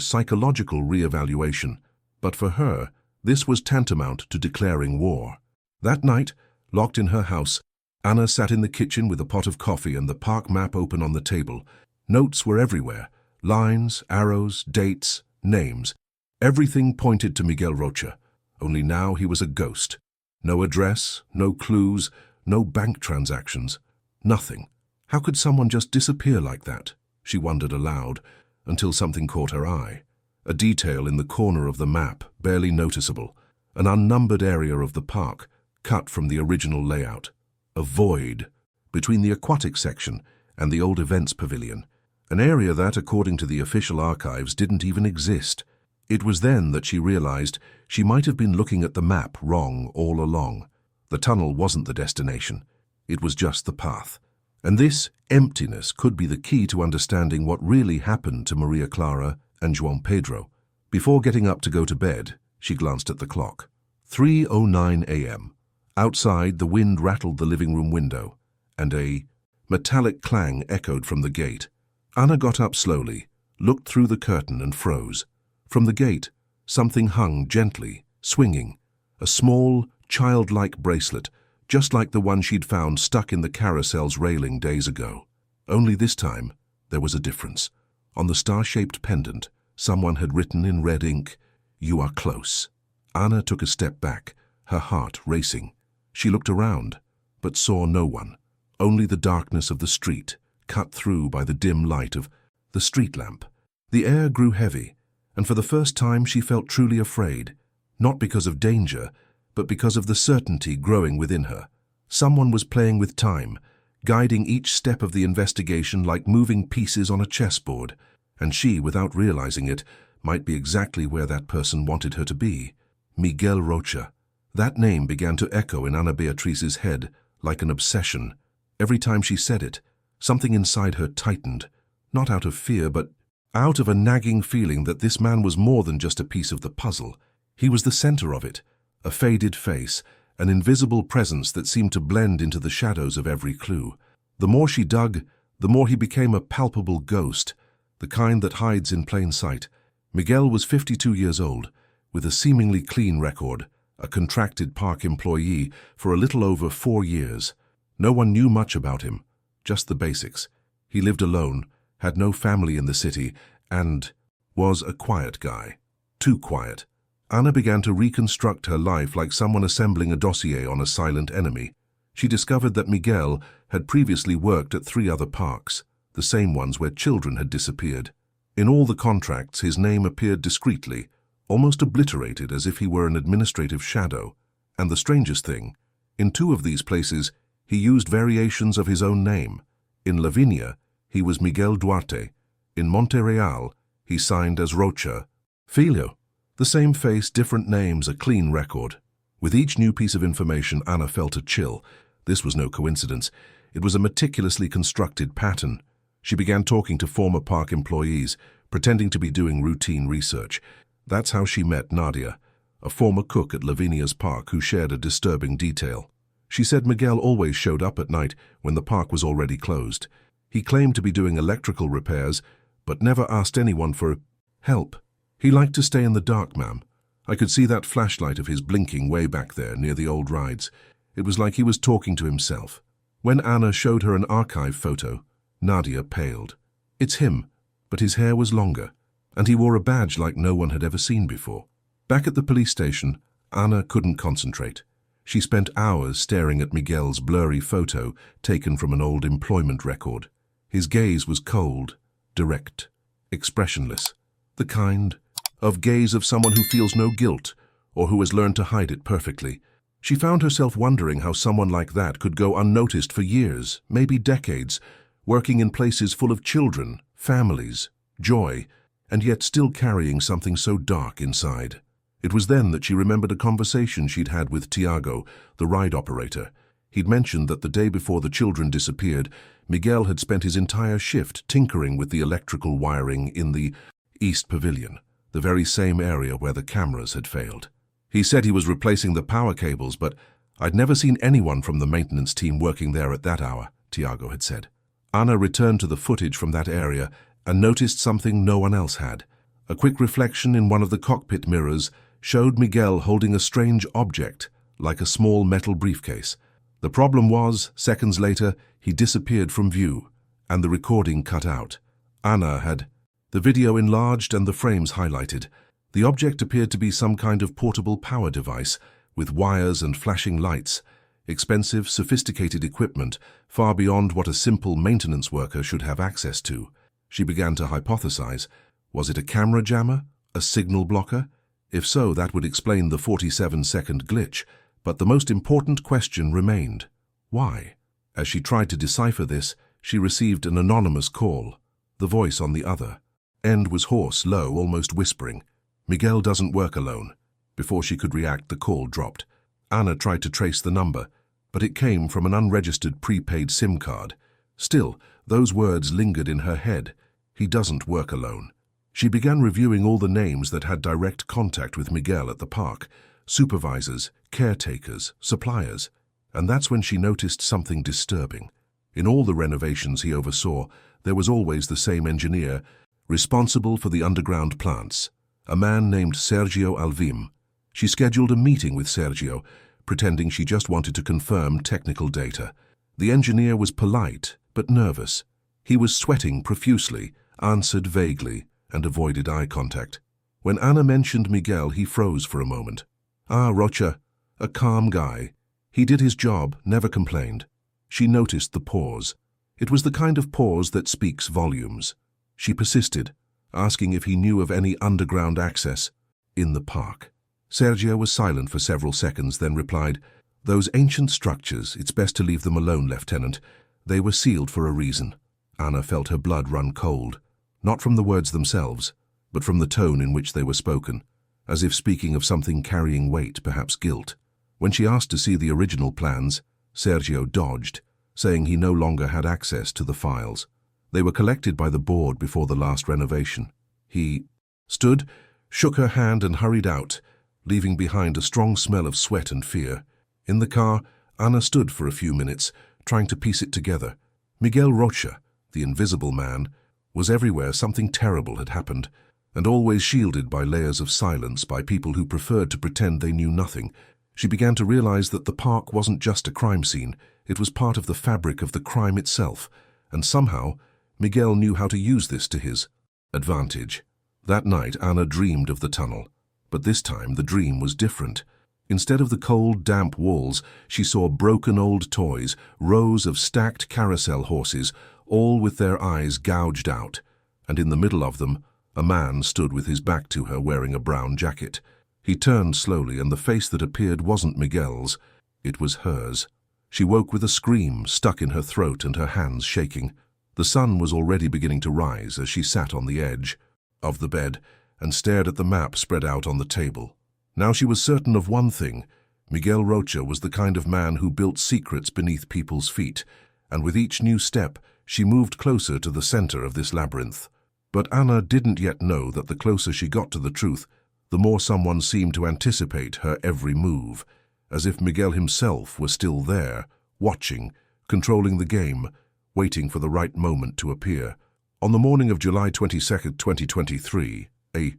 psychological re-evaluation. But for her, this was tantamount to declaring war. That night, locked in her house, Anna sat in the kitchen with a pot of coffee and the park map open on the table. Notes were everywhere. Lines, arrows, dates, names. Everything pointed to Miguel Rocha. Only now he was a ghost. No address, no clues, no bank transactions. Nothing. How could someone just disappear like that? She wondered aloud, until something caught her eye. A detail in the corner of the map, barely noticeable. An unnumbered area of the park, cut from the original layout. A void between the aquatic section and the old events pavilion. An area that, according to the official archives, didn't even exist. It was then that she realized she might have been looking at the map wrong all along. The tunnel wasn't the destination. It was just the path. And this emptiness could be the key to understanding what really happened to Maria Clara and João Pedro. Before getting up to go to bed, she glanced at the clock. 3:09 a.m. Outside, the wind rattled the living room window, and a metallic clang echoed from the gate. Anna got up slowly, looked through the curtain and froze. From the gate, something hung gently, swinging. A small, childlike bracelet, just like the one she'd found stuck in the carousel's railing days ago. Only this time, there was a difference. On the star-shaped pendant, someone had written in red ink, "You are close." Anna took a step back, her heart racing. She looked around, but saw no one, only the darkness of the street, cut through by the dim light of the street lamp. The air grew heavy, and for the first time she felt truly afraid, not because of danger, but because of the certainty growing within her. Someone was playing with time, guiding each step of the investigation like moving pieces on a chessboard, and she, without realizing it, might be exactly where that person wanted her to be. Miguel Rocha. That name began to echo in Ana Beatrice's head like an obsession. Every time she said it, something inside her tightened, not out of fear, but out of a nagging feeling that this man was more than just a piece of the puzzle. He was the center of it, a faded face, an invisible presence that seemed to blend into the shadows of every clue. The more she dug, the more he became a palpable ghost, the kind that hides in plain sight. Miguel was 52 years old, with a seemingly clean record, a contracted park employee for a little over 4 years. No one knew much about him, just the basics. He lived alone, had no family in the city, and was a quiet guy. Too quiet. Ana began to reconstruct her life like someone assembling a dossier on a silent enemy. She discovered that Miguel had previously worked at 3 other parks, the same ones where children had disappeared. In all the contracts, his name appeared discreetly, almost obliterated as if he were an administrative shadow. And the strangest thing, in 2 of these places, he used variations of his own name. In Lavinia, he was Miguel Duarte. In Monterreal, he signed as Rocha. Filho. The same face, different names, a clean record. With each new piece of information, Ana felt a chill. This was no coincidence. It was a meticulously constructed pattern. She began talking to former park employees, pretending to be doing routine research. That's how she met Nadia, a former cook at Lavinia's park who shared a disturbing detail. She said Miguel always showed up at night when the park was already closed. He claimed to be doing electrical repairs, but never asked anyone for help. He liked to stay in the dark, ma'am. I could see that flashlight of his blinking way back there near the old rides. It was like he was talking to himself. When Ana showed her an archive photo, Nadia paled. It's him, but his hair was longer, and he wore a badge like no one had ever seen before. Back at the police station, Ana couldn't concentrate. She spent hours staring at Miguel's blurry photo taken from an old employment record. His gaze was cold, direct, expressionless, the kind of gaze of someone who feels no guilt or who has learned to hide it perfectly. She found herself wondering how someone like that could go unnoticed for years, maybe decades, working in places full of children, families, joy, and yet still carrying something so dark inside. It was then that she remembered a conversation she'd had with Tiago, the ride operator. He'd mentioned that the day before the children disappeared, Miguel had spent his entire shift tinkering with the electrical wiring in the East Pavilion, the very same area where the cameras had failed. He said he was replacing the power cables, but I'd never seen anyone from the maintenance team working there at that hour, Tiago had said. Ana returned to the footage from that area and noticed something no one else had. A quick reflection in one of the cockpit mirrors showed Miguel holding a strange object, like a small metal briefcase. The problem was, seconds later, he disappeared from view, and the recording cut out. Ana had the video enlarged and the frames highlighted. The object appeared to be some kind of portable power device, with wires and flashing lights. Expensive, sophisticated equipment, far beyond what a simple maintenance worker should have access to. She began to hypothesize. Was it a camera jammer? A signal blocker? If so, that would explain the 47-second glitch. But the most important question remained. Why? As she tried to decipher this, she received an anonymous call. The voice on the other end was hoarse, low, almost whispering. Miguel doesn't work alone. Before she could react, the call dropped. Ana tried to trace the number, but it came from an unregistered prepaid SIM card. Still, those words lingered in her head. He doesn't work alone. She began reviewing all the names that had direct contact with Miguel at the park. Supervisors, caretakers, suppliers. And that's when she noticed something disturbing. In all the renovations he oversaw, there was always the same engineer, responsible for the underground plants, a man named Sergio Alvim. She scheduled a meeting with Sergio, pretending she just wanted to confirm technical data. The engineer was polite, but nervous. He was sweating profusely, answered vaguely, and avoided eye contact. When Ana mentioned Miguel, he froze for a moment. "Ah, Rocha, A calm guy. He did his job, never complained. She noticed the pause. It was the kind of pause that speaks volumes. She persisted, asking if he knew of any underground access in the park. Sergio was silent for several seconds, then replied, "Those ancient structures, it's best to leave them alone, Lieutenant. They were sealed for a reason." Anna felt her blood run cold, not from the words themselves, but from the tone in which they were spoken, as if speaking of something carrying weight, perhaps guilt. When she asked to see the original plans, Sergio dodged, saying he no longer had access to the files. They were collected by the board before the last renovation. He stood, shook her hand and hurried out, leaving behind a strong smell of sweat and fear. In the car, Anna stood for a few minutes, trying to piece it together. Miguel Rocha, the invisible man, was everywhere. Something terrible had happened, and always shielded by layers of silence by people who preferred to pretend they knew nothing. She began to realize that the park wasn't just a crime scene, it was part of the fabric of the crime itself, and somehow Miguel knew how to use this to his advantage. That night Anna dreamed of the tunnel, but this time the dream was different. Instead of the cold, damp walls, she saw broken old toys, rows of stacked carousel horses, all with their eyes gouged out, and in the middle of them, a man stood with his back to her wearing a brown jacket. He turned slowly, and the face that appeared wasn't Miguel's, it was hers. She woke with a scream stuck in her throat and her hands shaking. The sun was already beginning to rise as she sat on the edge of the bed and stared at the map spread out on the table. Now she was certain of one thing: Miguel Rocha was the kind of man who built secrets beneath people's feet, and with each new step she moved closer to the center of this labyrinth. But Anna didn't yet know that the closer she got to the truth, the more someone seemed to anticipate her every move, as if Miguel himself were still there, watching, controlling the game, waiting for the right moment to appear. On the morning of July 22, 2023, a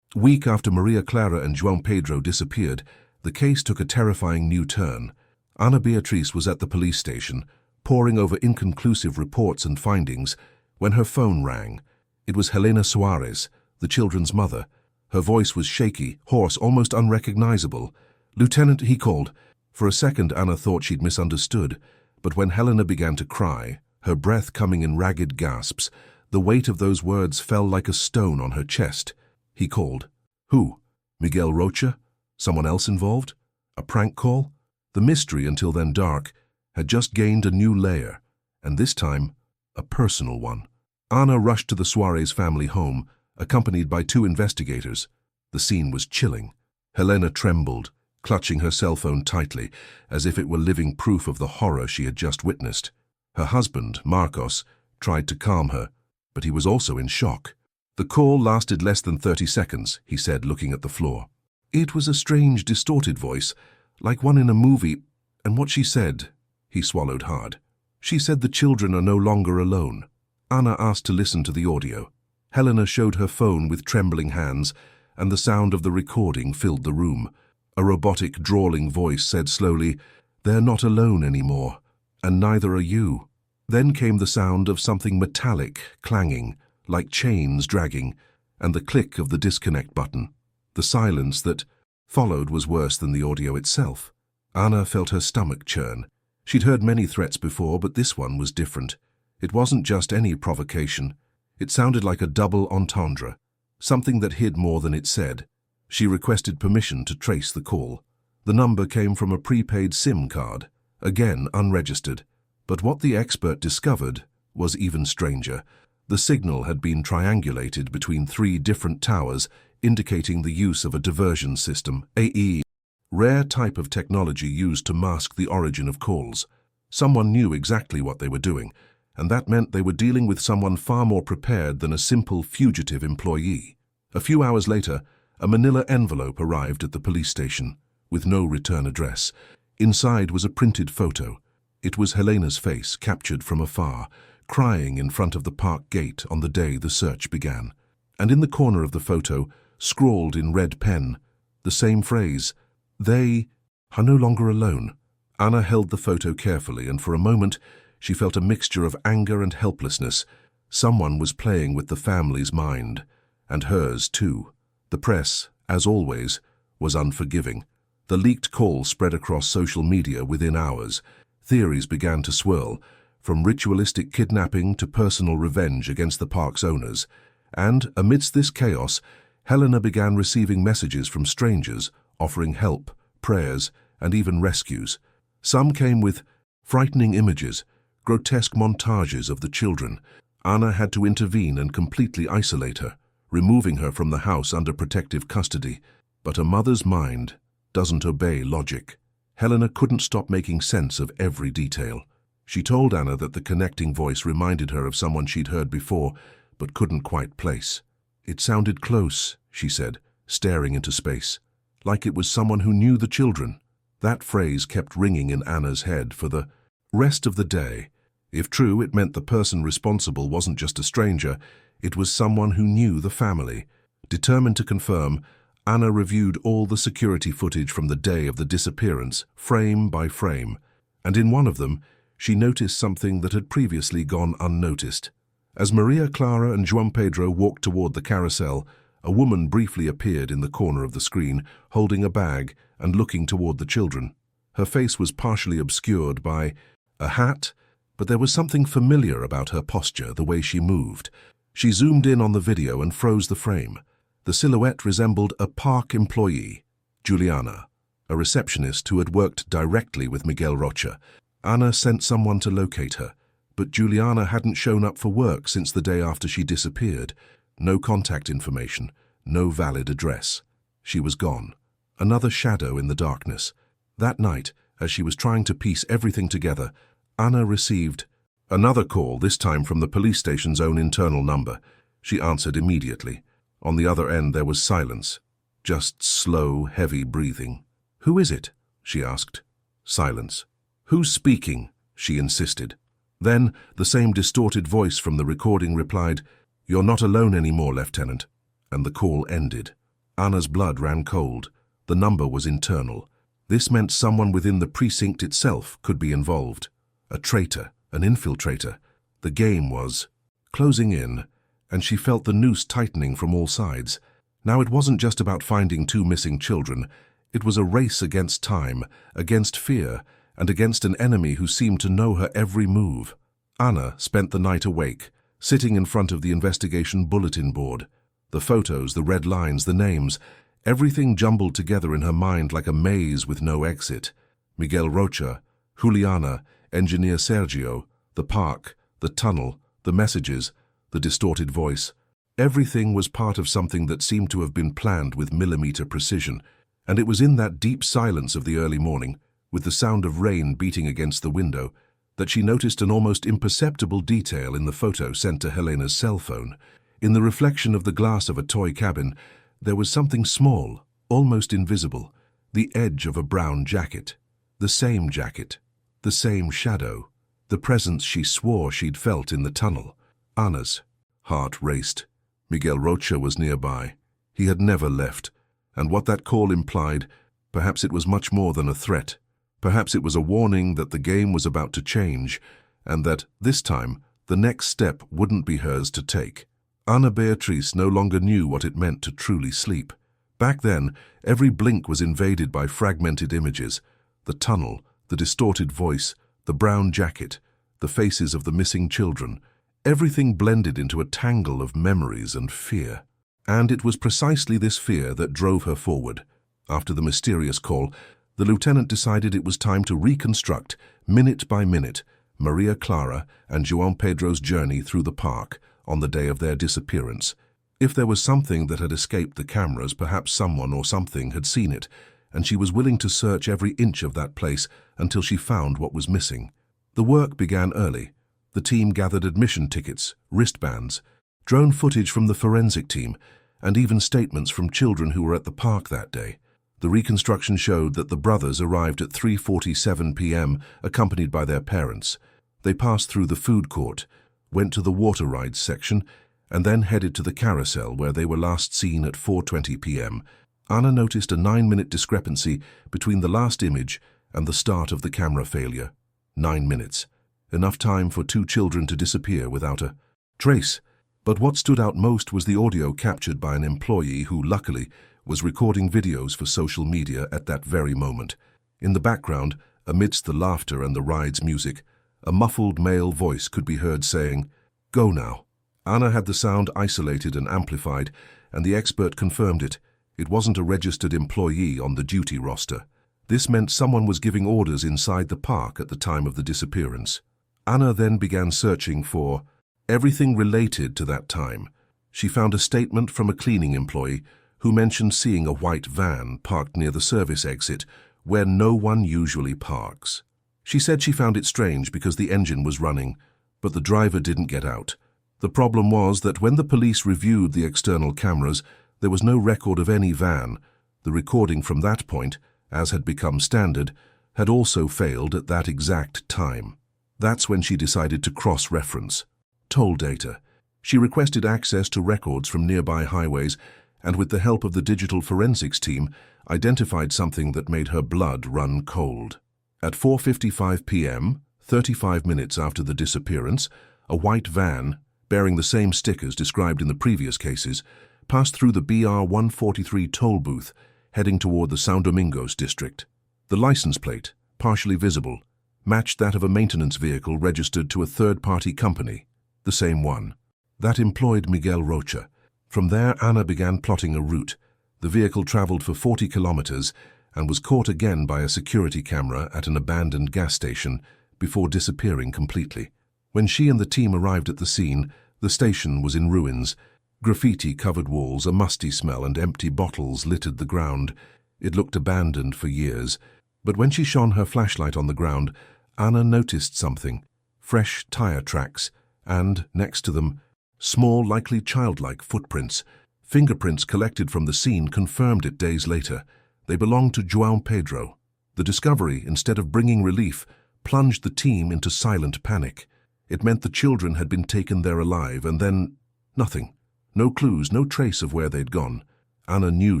week after Maria Clara and João Pedro disappeared, the case took a terrifying new turn. Ana Beatriz was at the police station, poring over inconclusive reports and findings, when her phone rang. It was Helena Suarez, the children's mother. Her voice was shaky, hoarse, almost unrecognizable. "Lieutenant," he called. For a second Anna thought she'd misunderstood, but when Helena began to cry, her breath coming in ragged gasps, the weight of those words fell like a stone on her chest. He called. Who? Miguel Rocha? Someone else involved? A prank call? The mystery, until then dark, had just gained a new layer, and this time, a personal one. Anna rushed to the Suarez family home, accompanied by 2 investigators. The scene was chilling. Helena trembled, clutching her cell phone tightly, as if it were living proof of the horror she had just witnessed. Her husband, Marcos, tried to calm her, but he was also in shock. The call lasted less than 30 seconds, he said, looking at the floor. It was a strange, distorted voice, like one in a movie, and what she said, he swallowed hard. She said the children are no longer alone. Anna asked to listen to the audio. Helena showed her phone with trembling hands, and the sound of the recording filled the room. A robotic, drawling voice said slowly, "They're not alone anymore, and neither are you." Then came the sound of something metallic, clanging, like chains dragging, and the click of the disconnect button. The silence that followed was worse than the audio itself. Anna felt her stomach churn. She'd heard many threats before, but this one was different. It wasn't just any provocation. It sounded like a double entendre, something that hid more than it said. She requested permission to trace the call. The number came from a prepaid SIM card, again unregistered. But what the expert discovered was even stranger. The signal had been triangulated between 3 different towers, indicating the use of a diversion system, a rare type of technology used to mask the origin of calls. Someone knew exactly what they were doing, and that meant they were dealing with someone far more prepared than a simple fugitive employee. A few hours later, a manila envelope arrived at the police station, with no return address. Inside was a printed photo. It was Helena's face, captured from afar, crying in front of the park gate on the day the search began. And in the corner of the photo, scrawled in red pen, the same phrase, "They are no longer alone." Anna held the photo carefully, and for a moment she felt a mixture of anger and helplessness. Someone was playing with the family's mind, and hers too. The press, as always, was unforgiving. The leaked call spread across social media within hours. Theories began to swirl, from ritualistic kidnapping to personal revenge against the park's owners. And, amidst this chaos, Helena began receiving messages from strangers offering help, prayers, and even rescues. Some came with frightening images, grotesque montages of the children. Anna had to intervene and completely isolate her, removing her from the house under protective custody. But a mother's mind doesn't obey logic. Helena couldn't stop making sense of every detail. She told Anna that the connecting voice reminded her of someone she'd heard before, but couldn't quite place. It sounded close, she said, staring into space, like it was someone who knew the children. That phrase kept ringing in Anna's head for the rest of the day. If true, it meant the person responsible wasn't just a stranger, it was someone who knew the family. Determined to confirm, Anna reviewed all the security footage from the day of the disappearance, frame by frame, and in one of them, she noticed something that had previously gone unnoticed. As Maria Clara and João Pedro walked toward the carousel, a woman briefly appeared in the corner of the screen, holding a bag and looking toward the children. Her face was partially obscured by a hat, but there was something familiar about her posture, the way she moved. She zoomed in on the video and froze the frame. The silhouette resembled a park employee, Juliana, a receptionist who had worked directly with Miguel Rocha. Anna sent someone to locate her, but Juliana hadn't shown up for work since the day after she disappeared. No contact information, no valid address. She was gone. Another shadow in the darkness. That night, as she was trying to piece everything together, Anna received another call, this time from the police station's own internal number. She answered immediately. On the other end there was silence, just slow, heavy breathing. "Who is it?" she asked. Silence. "Who's speaking?" she insisted. Then the same distorted voice from the recording replied, "You're not alone anymore, Lieutenant," and the call ended. Anna's blood ran cold. The number was internal. This meant someone within the precinct itself could be involved. A traitor, an infiltrator. The game was closing in, and she felt the noose tightening from all sides. Now it wasn't just about finding two missing children. It was a race against time, against fear, and against an enemy who seemed to know her every move. Anna spent the night awake, sitting in front of the investigation bulletin board. The photos, the red lines, the names, everything jumbled together in her mind like a maze with no exit. Miguel Rocha, Juliana, Engineer Sergio, the park, the tunnel, the messages, the distorted voice. Everything was part of something that seemed to have been planned with millimeter precision, and it was in that deep silence of the early morning, with the sound of rain beating against the window, that she noticed an almost imperceptible detail in the photo sent to Helena's cell phone. In the reflection of the glass of a toy cabin, there was something small, almost invisible, the edge of a brown jacket. The same jacket, the same shadow, the presence she swore she'd felt in the tunnel. Anna's heart raced. Miguel Rocha was nearby. He had never left, and what that call implied, perhaps it was much more than a threat. Perhaps it was a warning that the game was about to change, and that, this time, the next step wouldn't be hers to take. Ana Beatriz no longer knew what it meant to truly sleep. Back then, every blink was invaded by fragmented images. The tunnel, the distorted voice, the brown jacket, the faces of the missing children. Everything blended into a tangle of memories and fear. And it was precisely this fear that drove her forward. After the mysterious call, the lieutenant decided it was time to reconstruct, minute by minute, Maria Clara and João Pedro's journey through the park on the day of their disappearance. If there was something that had escaped the cameras, perhaps someone or something had seen it, and she was willing to search every inch of that place until she found what was missing. The work began early. The team gathered admission tickets, wristbands, drone footage from the forensic team, and even statements from children who were at the park that day. The reconstruction showed that the brothers arrived at 3:47 p.m., accompanied by their parents. They passed through the food court, went to the water rides section, and then headed to the carousel where they were last seen at 4:20 p.m. Anna noticed a 9-minute discrepancy between the last image and the start of the camera failure. 9 minutes. Enough time for two children to disappear without a trace. But what stood out most was the audio captured by an employee who, luckily, was recording videos for social media at that very moment. In the background, amidst the laughter and the ride's music, a muffled male voice could be heard saying, "Go now." Anna had the sound isolated and amplified, and the expert confirmed it. It wasn't a registered employee on the duty roster. This meant someone was giving orders inside the park at the time of the disappearance. Anna then began searching for everything related to that time. She found a statement from a cleaning employee who mentioned seeing a white van parked near the service exit where no one usually parks. She said she found it strange because the engine was running, but the driver didn't get out. The problem was that when the police reviewed the external cameras, there was no record of any van. The recording from that point, as had become standard, had also failed at that exact time. That's when she decided to cross-reference toll data. She requested access to records from nearby highways and, with the help of the digital forensics team, identified something that made her blood run cold. At 4:55 p.m., 35 minutes after the disappearance, a white van, bearing the same stickers described in the previous cases, passed through the BR 143 toll booth, heading toward the São Domingos district. The license plate, partially visible, matched that of a maintenance vehicle registered to a third-party company, the same one. That employed Miguel Rocha. From there, Anna began plotting a route. The vehicle traveled for 40 kilometers and was caught again by a security camera at an abandoned gas station before disappearing completely. When she and the team arrived at the scene, the station was in ruins. Graffiti-covered walls, a musty smell, and empty bottles littered the ground. It looked abandoned for years. But when she shone her flashlight on the ground, Anna noticed something: fresh tire tracks, and, next to them, small, likely childlike footprints. Fingerprints collected from the scene confirmed it days later. They belonged to João Pedro. The discovery, instead of bringing relief, plunged the team into silent panic. It meant the children had been taken there alive, and then nothing. No clues, no trace of where they'd gone. Anna knew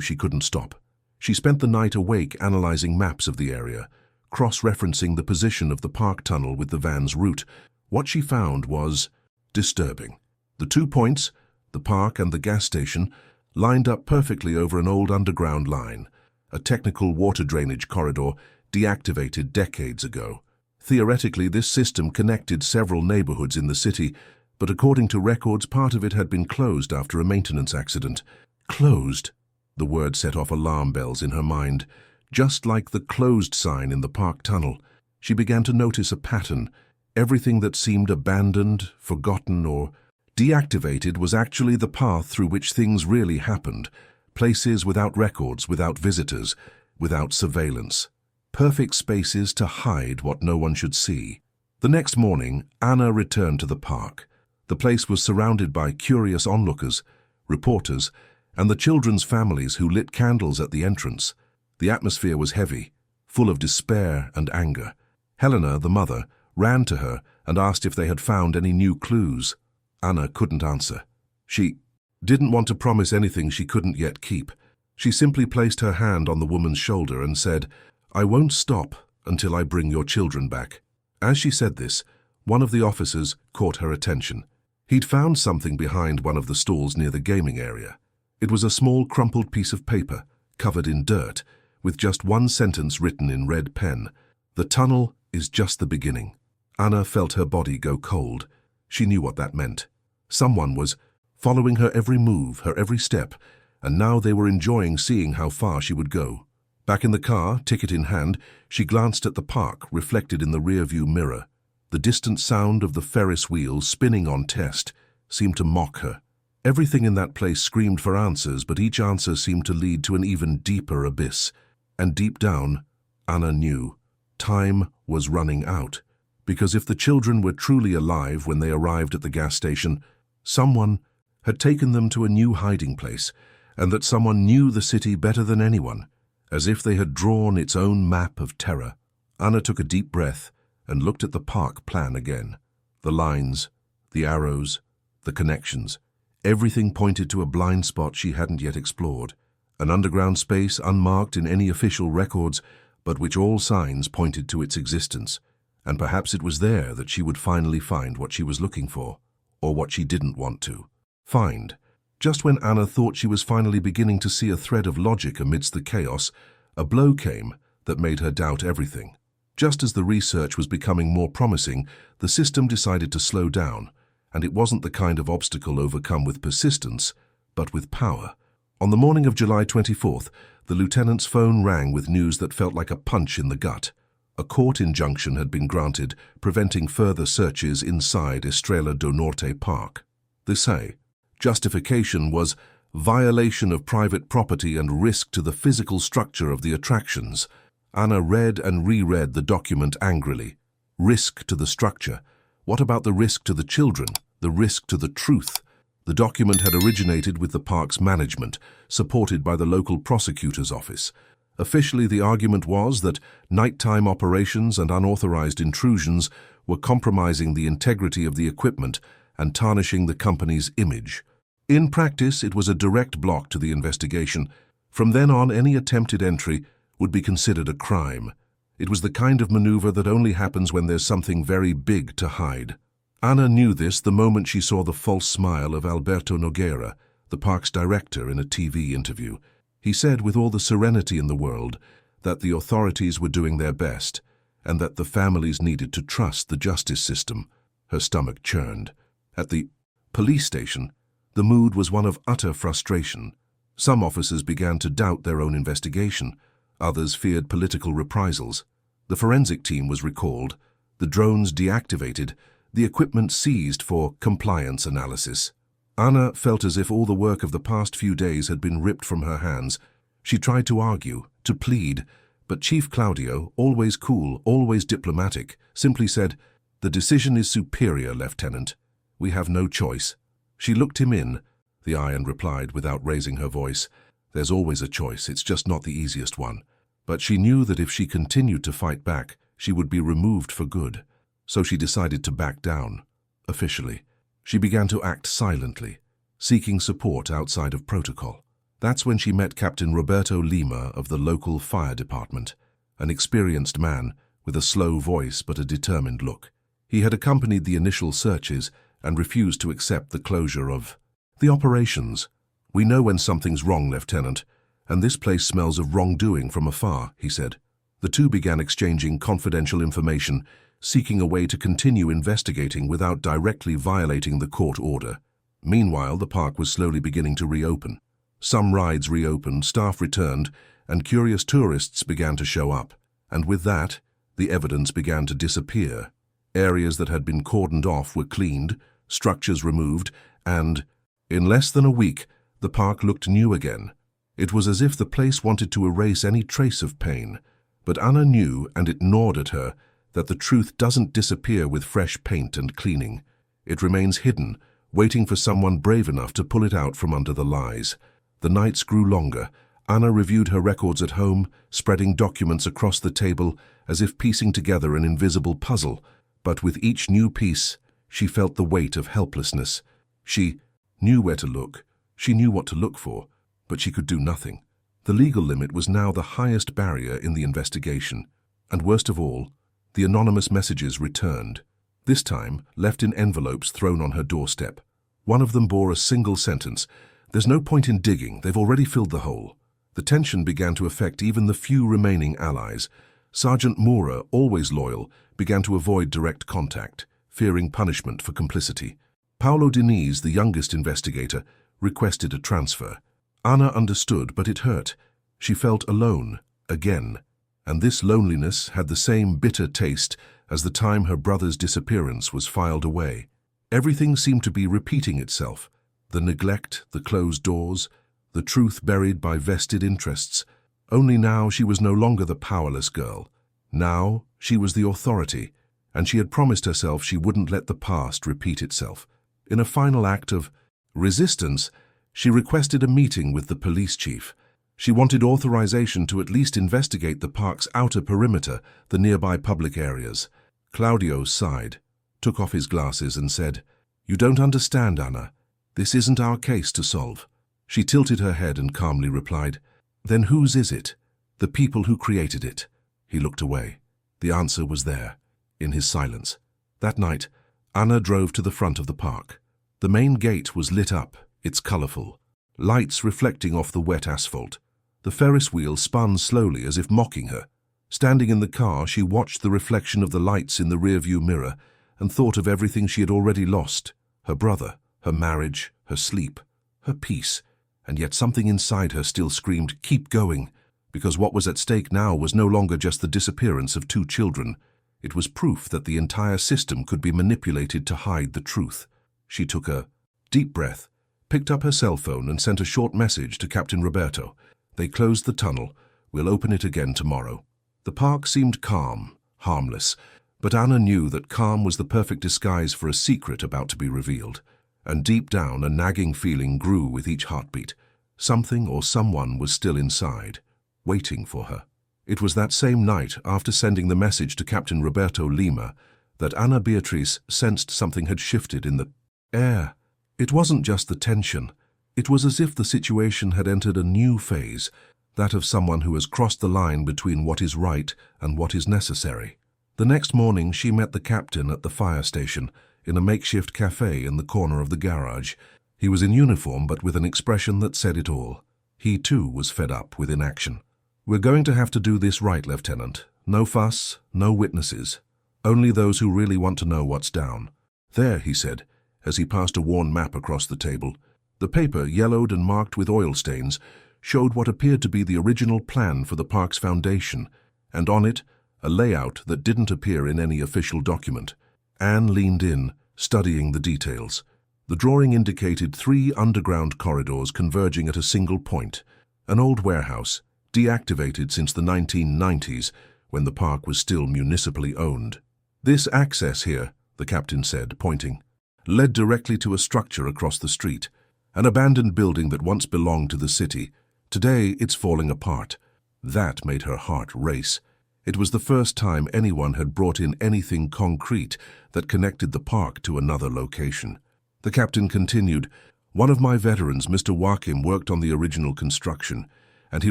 she couldn't stop. She spent the night awake analyzing maps of the area, cross-referencing the position of the park tunnel with the van's route. What she found was disturbing. The 2 points, the park and the gas station, lined up perfectly over an old underground line, a technical water drainage corridor deactivated decades ago. Theoretically, this system connected several neighborhoods in the city, but according to records, part of it had been closed after a maintenance accident. Closed? The word set off alarm bells in her mind. Just like the closed sign in the park tunnel, she began to notice a pattern. Everything that seemed abandoned, forgotten, or deactivated was actually the path through which things really happened. Places without records, without visitors, without surveillance. Perfect spaces to hide what no one should see. The next morning, Anna returned to the park. The place was surrounded by curious onlookers, reporters, and the children's families who lit candles at the entrance. The atmosphere was heavy, full of despair and anger. Helena, the mother, ran to her and asked if they had found any new clues. Anna couldn't answer. She didn't want to promise anything she couldn't yet keep. She simply placed her hand on the woman's shoulder and said, "I won't stop until I bring your children back." As she said this, one of the officers caught her attention. He'd found something behind one of the stalls near the gaming area. It was a small crumpled piece of paper, covered in dirt, with just one sentence written in red pen: "The tunnel is just the beginning." Anna felt her body go cold. She knew what that meant. Someone was following her every move, her every step, and now they were enjoying seeing how far she would go. Back in the car, ticket in hand, she glanced at the park reflected in the rearview mirror. The distant sound of the Ferris wheel spinning on test seemed to mock her. Everything in that place screamed for answers, but each answer seemed to lead to an even deeper abyss. And deep down, Anna knew time was running out. Because if the children were truly alive when they arrived at the gas station, someone had taken them to a new hiding place, and that someone knew the city better than anyone, as if they had drawn its own map of terror. Anna took a deep breath and looked at the park plan again. The lines, the arrows, the connections. Everything pointed to a blind spot she hadn't yet explored, an underground space unmarked in any official records, but which all signs pointed to its existence. And perhaps it was there that she would finally find what she was looking for, or what she didn't want to. Fined. Just when Anna thought she was finally beginning to see a thread of logic amidst the chaos, a blow came that made her doubt everything. Just as the research was becoming more promising, the system decided to slow down, and it wasn't the kind of obstacle overcome with persistence, but with power. On the morning of July 24th, the lieutenant's phone rang with news that felt like a punch in the gut. A court injunction had been granted, preventing further searches inside Estrella do Norte Park. The justification was violation of private property and risk to the physical structure of the attractions. Anna read and reread the document angrily. Risk to the structure. What about the risk to the children? The risk to the truth? The document had originated with the park's management, supported by the local prosecutor's office. Officially, the argument was that nighttime operations and unauthorized intrusions were compromising the integrity of the equipment and tarnishing the company's image. In practice, it was a direct block to the investigation. From then on, any attempted entry would be considered a crime. It was the kind of maneuver that only happens when there's something very big to hide. Anna knew this the moment she saw the false smile of Alberto Nogueira, the park's director, in a TV interview. He said with all the serenity in the world that the authorities were doing their best and that the families needed to trust the justice system. Her stomach churned. At the police station, the mood was one of utter frustration. Some officers began to doubt their own investigation. Others feared political reprisals. The forensic team was recalled, the drones deactivated, the equipment seized for compliance analysis. Anna felt as if all the work of the past few days had been ripped from her hands. She tried to argue, to plead, but Chief Claudio, always cool, always diplomatic, simply said, "The decision is superior, Lieutenant. We have no choice." She looked him in. The Iron replied without raising her voice, "There's always a choice, it's just not the easiest one." But she knew that if she continued to fight back, she would be removed for good. So she decided to back down, officially. She began to act silently, seeking support outside of protocol. That's when she met Captain Roberto Lima of the local fire department, an experienced man with a slow voice but a determined look. He had accompanied the initial searches and refused to accept the closure of the operations. "We know when something's wrong, Lieutenant, and this place smells of wrongdoing from afar," he said. The two began exchanging confidential information, seeking a way to continue investigating without directly violating the court order. Meanwhile, the park was slowly beginning to reopen. Some rides reopened, staff returned, and curious tourists began to show up. And with that, the evidence began to disappear. Areas that had been cordoned off were cleaned, structures removed, and, in less than a week, the park looked new again. It was as if the place wanted to erase any trace of pain. But Anna knew, and it gnawed at her, that the truth doesn't disappear with fresh paint and cleaning. It remains hidden, waiting for someone brave enough to pull it out from under the lies. The nights grew longer. Anna reviewed her records at home, spreading documents across the table as if piecing together an invisible puzzle. But with each new piece, she felt the weight of helplessness. She knew where to look. She knew what to look for, but she could do nothing. The legal limit was now the highest barrier in the investigation. And worst of all, the anonymous messages returned, this time left in envelopes thrown on her doorstep. One of them bore a single sentence, "There's no point in digging, they've already filled the hole." The tension began to affect even the few remaining allies. Sergeant Moura, always loyal, began to avoid direct contact, fearing punishment for complicity. Paulo Diniz, the youngest investigator, requested a transfer. Anna understood, but it hurt. She felt alone, again. And this loneliness had the same bitter taste as the time her brother's disappearance was filed away. Everything seemed to be repeating itself. The neglect, the closed doors, the truth buried by vested interests. Only now she was no longer the powerless girl. Now she was the authority, and she had promised herself she wouldn't let the past repeat itself. In a final act of resistance, she requested a meeting with the police chief. She wanted authorization to at least investigate the park's outer perimeter, the nearby public areas. Claudio sighed, took off his glasses and said, "You don't understand, Anna. This isn't our case to solve." She tilted her head and calmly replied, "Then whose is it? The people who created it?" He looked away. The answer was there, in his silence. That night, Anna drove to the front of the park. The main gate was lit up, its colorful, lights reflecting off the wet asphalt. The Ferris wheel spun slowly as if mocking her. Standing in the car, she watched the reflection of the lights in the rearview mirror and thought of everything she had already lost: her brother, her marriage, her sleep, her peace. And yet something inside her still screamed, "Keep going," because what was at stake now was no longer just the disappearance of 2 children. It was proof that the entire system could be manipulated to hide the truth. She took a deep breath, picked up her cell phone and sent a short message to Captain Roberto. "They closed the tunnel. We'll open it again tomorrow." The park seemed calm, harmless, but Anna knew that calm was the perfect disguise for a secret about to be revealed. And deep down, a nagging feeling grew with each heartbeat. Something or someone was still inside, waiting for her. It was that same night, after sending the message to Captain Roberto Lima, that Ana Beatriz sensed something had shifted in the air. It wasn't just the tension. It was as if the situation had entered a new phase, that of someone who has crossed the line between what is right and what is necessary. The next morning, she met the captain at the fire station, in a makeshift cafe in the corner of the garage. He was in uniform, but with an expression that said it all. He, too, was fed up with inaction. "We're going to have to do this right, Lieutenant. No fuss, no witnesses. Only those who really want to know what's down." "There," he said, as he passed a worn map across the table. The paper, yellowed and marked with oil stains, showed what appeared to be the original plan for the park's foundation, and on it, a layout that didn't appear in any official document. Anne leaned in, studying the details. The drawing indicated 3 underground corridors converging at a single point. An old warehouse, deactivated since the 1990s, when the park was still municipally owned. "This access here," the captain said, pointing, led directly to a structure across the street, an abandoned building that once belonged to the city. Today, it's falling apart. That made her heart race. It was the first time anyone had brought in anything concrete that connected the park to another location. The captain continued, "One of my veterans, Mr. Joachim, worked on the original construction, and he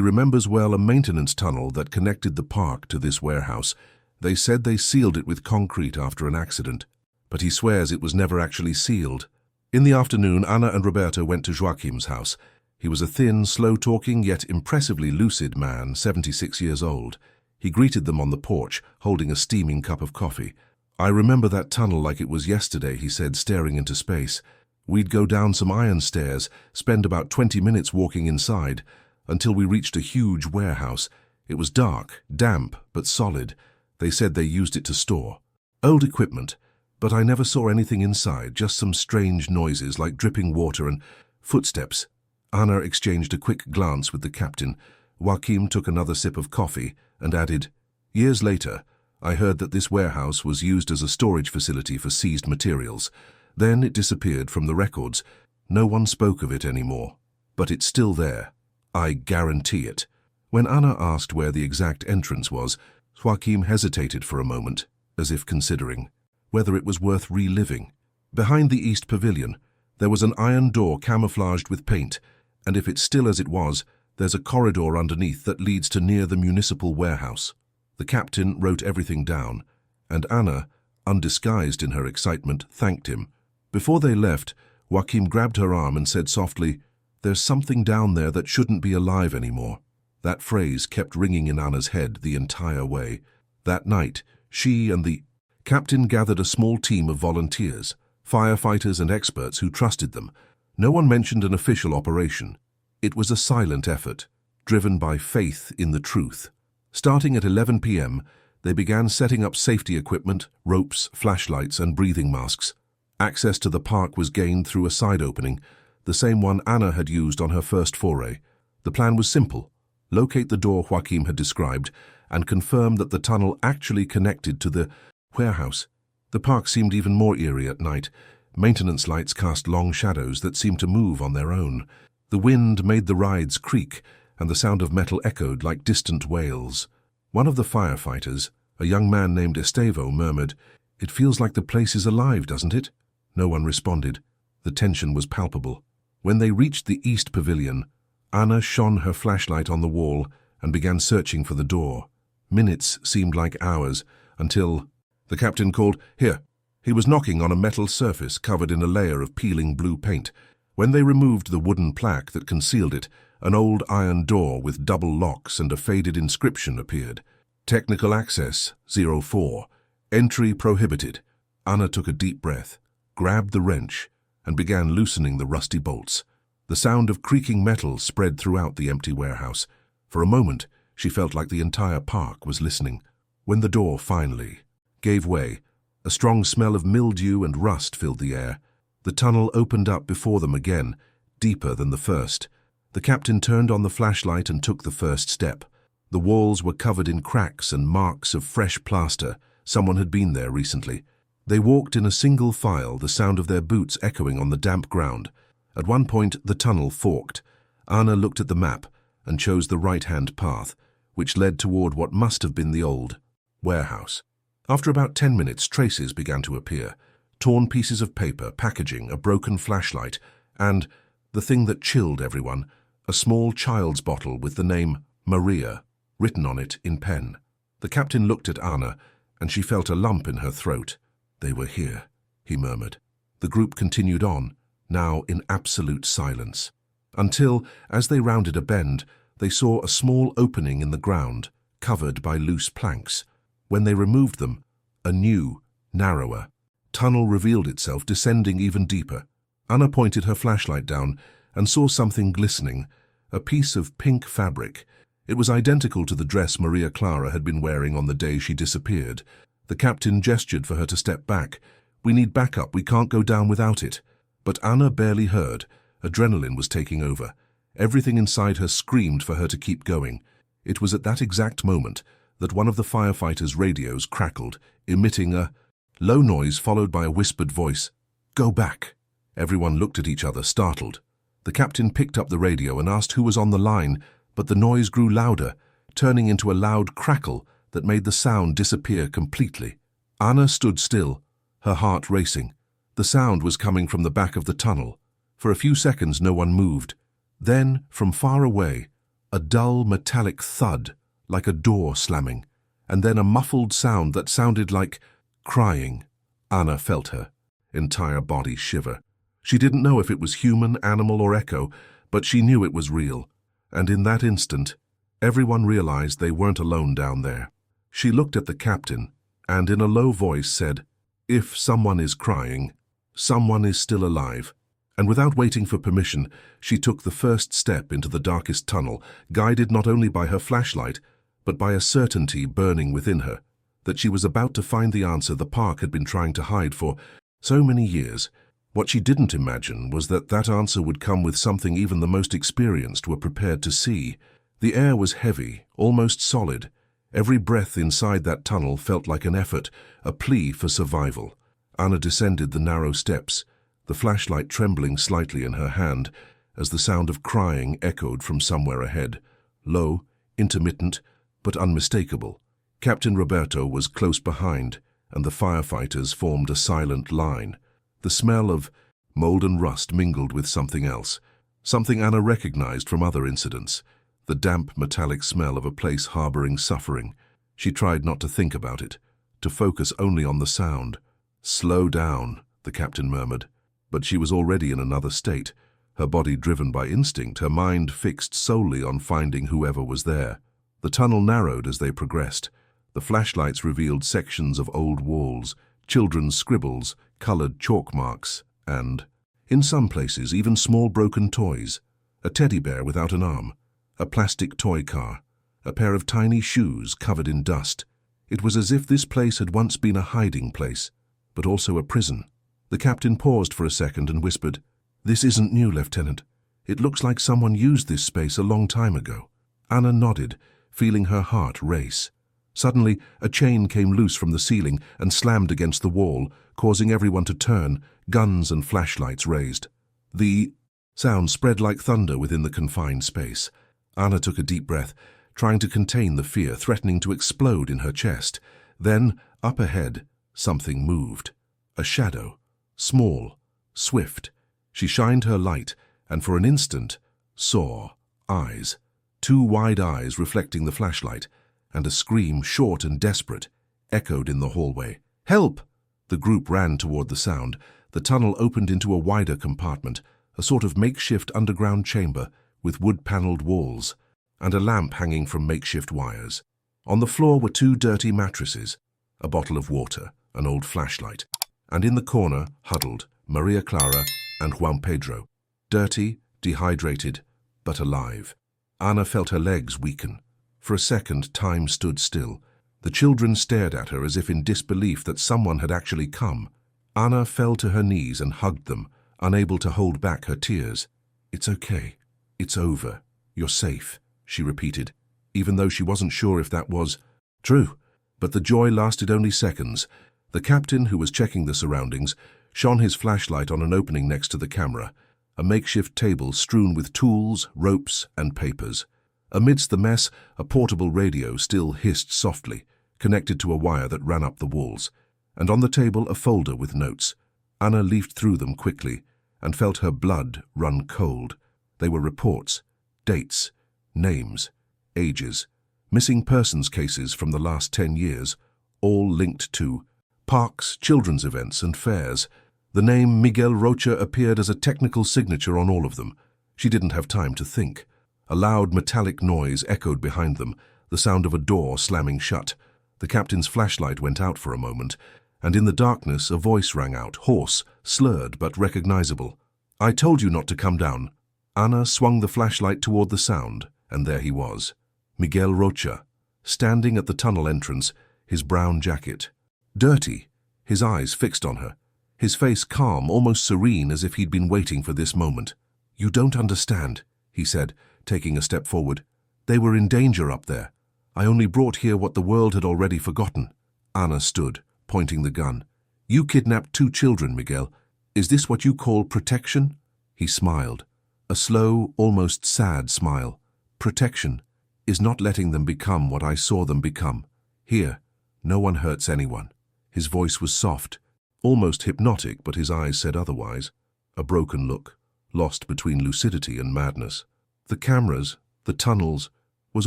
remembers well a maintenance tunnel that connected the park to this warehouse. They said they sealed it with concrete after an accident, but he swears it was never actually sealed." In the afternoon, Anna and Roberto went to Joachim's house. He was a thin, slow-talking, yet impressively lucid man, 76 years old. He greeted them on the porch, holding a steaming cup of coffee. "I remember that tunnel like it was yesterday," he said, staring into space. "We'd go down some iron stairs, spend about 20 minutes walking inside, until we reached a huge warehouse. It was dark, damp, but solid. They said they used it to store old equipment, but I never saw anything inside, just some strange noises like dripping water and footsteps." Anna exchanged a quick glance with the captain. Joachim took another sip of coffee and added, "Years later, I heard that this warehouse was used as a storage facility for seized materials. Then it disappeared from the records. No one spoke of it anymore. But it's still there. I guarantee it." When Anna asked where the exact entrance was, Joachim hesitated for a moment, as if considering whether it was worth reliving. Behind the East Pavilion, there was an iron door camouflaged with paint, and if it's still as it was, there's a corridor underneath that leads to near the municipal warehouse. The captain wrote everything down, and Anna, undisguised in her excitement, thanked him. Before they left, Joachim grabbed her arm and said softly, "There's something down there that shouldn't be alive anymore." That phrase kept ringing in Anna's head the entire way. That night, she and the captain gathered a small team of volunteers, firefighters and experts who trusted them. No one mentioned an official operation. It was a silent effort, driven by faith in the truth. Starting at 11 p.m., they began setting up safety equipment, ropes, flashlights, and breathing masks. Access to the park was gained through a side opening, the same one Anna had used on her first foray. The plan was simple: locate the door Joachim had described and confirm that the tunnel actually connected to the warehouse. The park seemed even more eerie at night. Maintenance lights cast long shadows that seemed to move on their own. The wind made the rides creak, and the sound of metal echoed like distant wails. One of the firefighters, a young man named Estavo, murmured, "It feels like the place is alive, doesn't it?" No one responded. The tension was palpable. When they reached the East Pavilion, Anna shone her flashlight on the wall and began searching for the door. Minutes seemed like hours, until the captain called, "Here, He was knocking on a metal surface covered in a layer of peeling blue paint. When they removed the wooden plaque that concealed it, an old iron door with double locks and a faded inscription appeared. Technical access 04. Entry prohibited. Anna took a deep breath, grabbed the wrench, and began loosening the rusty bolts. The sound of creaking metal spread throughout the empty warehouse. For a moment, she felt like the entire park was listening. When the door finally gave way, a strong smell of mildew and rust filled the air. The tunnel opened up before them again, deeper than the first. The captain turned on the flashlight and took the first step. The walls were covered in cracks and marks of fresh plaster. Someone had been there recently. They walked in a single file, the sound of their boots echoing on the damp ground. At one point, the tunnel forked. Anna looked at the map and chose the right-hand path, which led toward what must have been the old warehouse. After about 10 minutes, traces began to appear. Torn pieces of paper, packaging, a broken flashlight, and, the thing that chilled everyone, a small child's bottle with the name Maria written on it in pen. The captain looked at Anna, and she felt a lump in her throat. "They were here," he murmured. The group continued on, now in absolute silence, until, as they rounded a bend, they saw a small opening in the ground, covered by loose planks. When they removed them, a new, narrower tunnel revealed itself, descending even deeper. Anna pointed her flashlight down and saw something glistening, a piece of pink fabric. It was identical to the dress Maria Clara had been wearing on the day she disappeared. The captain gestured for her to step back. "We need backup, we can't go down without it." But Anna barely heard. Adrenaline was taking over. Everything inside her screamed for her to keep going. It was at that exact moment that one of the firefighters' radios crackled, emitting a low noise followed by a whispered voice. "Go back." Everyone looked at each other, startled. The captain picked up the radio and asked who was on the line, but the noise grew louder, turning into a loud crackle that made the sound disappear completely. Anna stood still, her heart racing. The sound was coming from the back of the tunnel. For a few seconds no one moved. Then, from far away, a dull metallic thud, like a door slamming, and then a muffled sound that sounded like crying. Anna felt her entire body shiver. She didn't know if it was human, animal, or echo, but she knew it was real. And in that instant, everyone realized they weren't alone down there. She looked at the captain, and in a low voice said, "If someone is crying, someone is still alive." And without waiting for permission, she took the first step into the darkest tunnel, guided not only by her flashlight, but by a certainty burning within her, that she was about to find the answer the park had been trying to hide for so many years. What she didn't imagine was that that answer would come with something even the most experienced were prepared to see. The air was heavy, almost solid. Every breath inside that tunnel felt like an effort, a plea for survival. Anna descended the narrow steps, the flashlight trembling slightly in her hand as the sound of crying echoed from somewhere ahead. Low, intermittent, but unmistakable. Captain Roberto was close behind, and the firefighters formed a silent line. The smell of mold and rust mingled with something else, something Anna recognized from other incidents, the damp, metallic smell of a place harboring suffering. She tried not to think about it, to focus only on the sound. "Slow down," the captain murmured. But she was already in another state, her body driven by instinct, her mind fixed solely on finding whoever was there. The tunnel narrowed as they progressed. The flashlights revealed sections of old walls, children's scribbles, colored chalk marks, and, in some places, even small broken toys. A teddy bear without an arm, a plastic toy car, a pair of tiny shoes covered in dust. It was as if this place had once been a hiding place, but also a prison. The captain paused for a second and whispered, "This isn't new, Lieutenant. It looks like someone used this space a long time ago." Anna nodded, feeling her heart race. Suddenly, a chain came loose from the ceiling and slammed against the wall, causing everyone to turn, guns and flashlights raised. The sound spread like thunder within the confined space. Anna took a deep breath, trying to contain the fear threatening to explode in her chest. Then, up ahead, something moved. A shadow. Small, swift. She shined her light, and for an instant, saw eyes. Two wide eyes reflecting the flashlight, and a scream, short and desperate, echoed in the hallway. "Help!" The group ran toward the sound. The tunnel opened into a wider compartment, a sort of makeshift underground chamber with wood-paneled walls and a lamp hanging from makeshift wires. On the floor were 2 dirty mattresses, a bottle of water, an old flashlight, and in the corner, huddled, Maria Clara and Juan Pedro, dirty, dehydrated, but alive. Ana felt her legs weaken. For a second, time stood still. The children stared at her as if in disbelief that someone had actually come. Ana fell to her knees and hugged them, unable to hold back her tears. "It's okay. It's over. You're safe," she repeated, even though she wasn't sure if that was true. But the joy lasted only seconds. The captain, who was checking the surroundings, shone his flashlight on an opening next to the camera, a makeshift table strewn with tools, ropes, and papers. Amidst the mess, a portable radio still hissed softly, connected to a wire that ran up the walls, and on the table a folder with notes. Ana leafed through them quickly and felt her blood run cold. They were reports, dates, names, ages, missing persons cases from the last 10 years, all linked to parks, children's events, and fairs. The name Miguel Rocha appeared as a technical signature on all of them. She didn't have time to think. A loud metallic noise echoed behind them, the sound of a door slamming shut. The captain's flashlight went out for a moment, and in the darkness a voice rang out, hoarse, slurred but recognizable. "I told you not to come down." Ana swung the flashlight toward the sound, and there he was. Miguel Rocha, standing at the tunnel entrance, his brown jacket. Dirty, his eyes fixed on her, his face calm, almost serene, as if he'd been waiting for this moment. "You don't understand," he said, taking a step forward. "They were in danger up there. I only brought here what the world had already forgotten." Ana stood, pointing the gun. "You kidnapped 2 children, Miguel. Is this what you call protection?" He smiled, a slow, almost sad smile. "Protection is not letting them become what I saw them become. Here, no one hurts anyone." His voice was soft, almost hypnotic, but his eyes said otherwise. A broken look, lost between lucidity and madness. "The cameras, the tunnels, was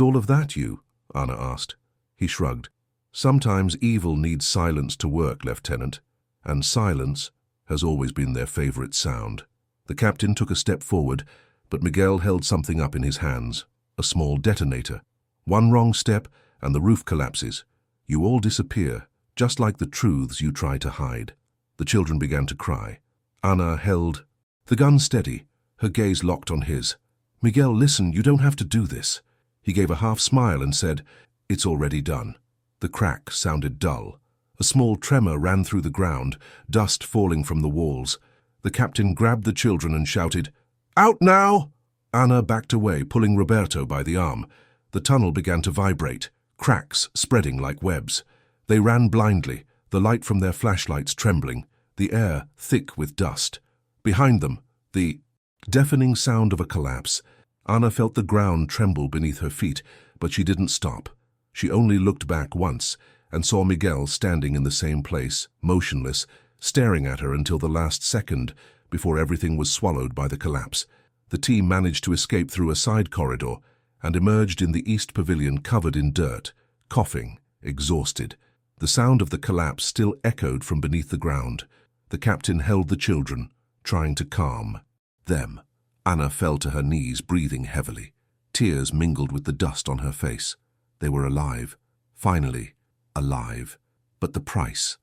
all of that you?" Ana asked. He shrugged. "Sometimes evil needs silence to work, Lieutenant, and silence has always been their favorite sound." The captain took a step forward, but Miguel held something up in his hands, a small detonator. "One wrong step and the roof collapses. You all disappear, just like the truths you try to hide." The children began to cry. Ana held the gun steady, her gaze locked on his. "Miguel, listen, you don't have to do this." He gave a half smile and said, "It's already done." The crack sounded dull. A small tremor ran through the ground, dust falling from the walls. The captain grabbed the children and shouted, "Out now!" Ana backed away, pulling Roberto by the arm. The tunnel began to vibrate, cracks spreading like webs. They ran blindly, the light from their flashlights trembling, the air thick with dust. Behind them, the deafening sound of a collapse. Ana felt the ground tremble beneath her feet, but she didn't stop. She only looked back once and saw Miguel standing in the same place, motionless, staring at her until the last second before everything was swallowed by the collapse. The team managed to escape through a side corridor and emerged in the East Pavilion covered in dirt, coughing, exhausted. The sound of the collapse still echoed from beneath the ground. The captain held the children, trying to calm them. Ana fell to her knees, breathing heavily. Tears mingled with the dust on her face. They were alive. Finally, alive. But the price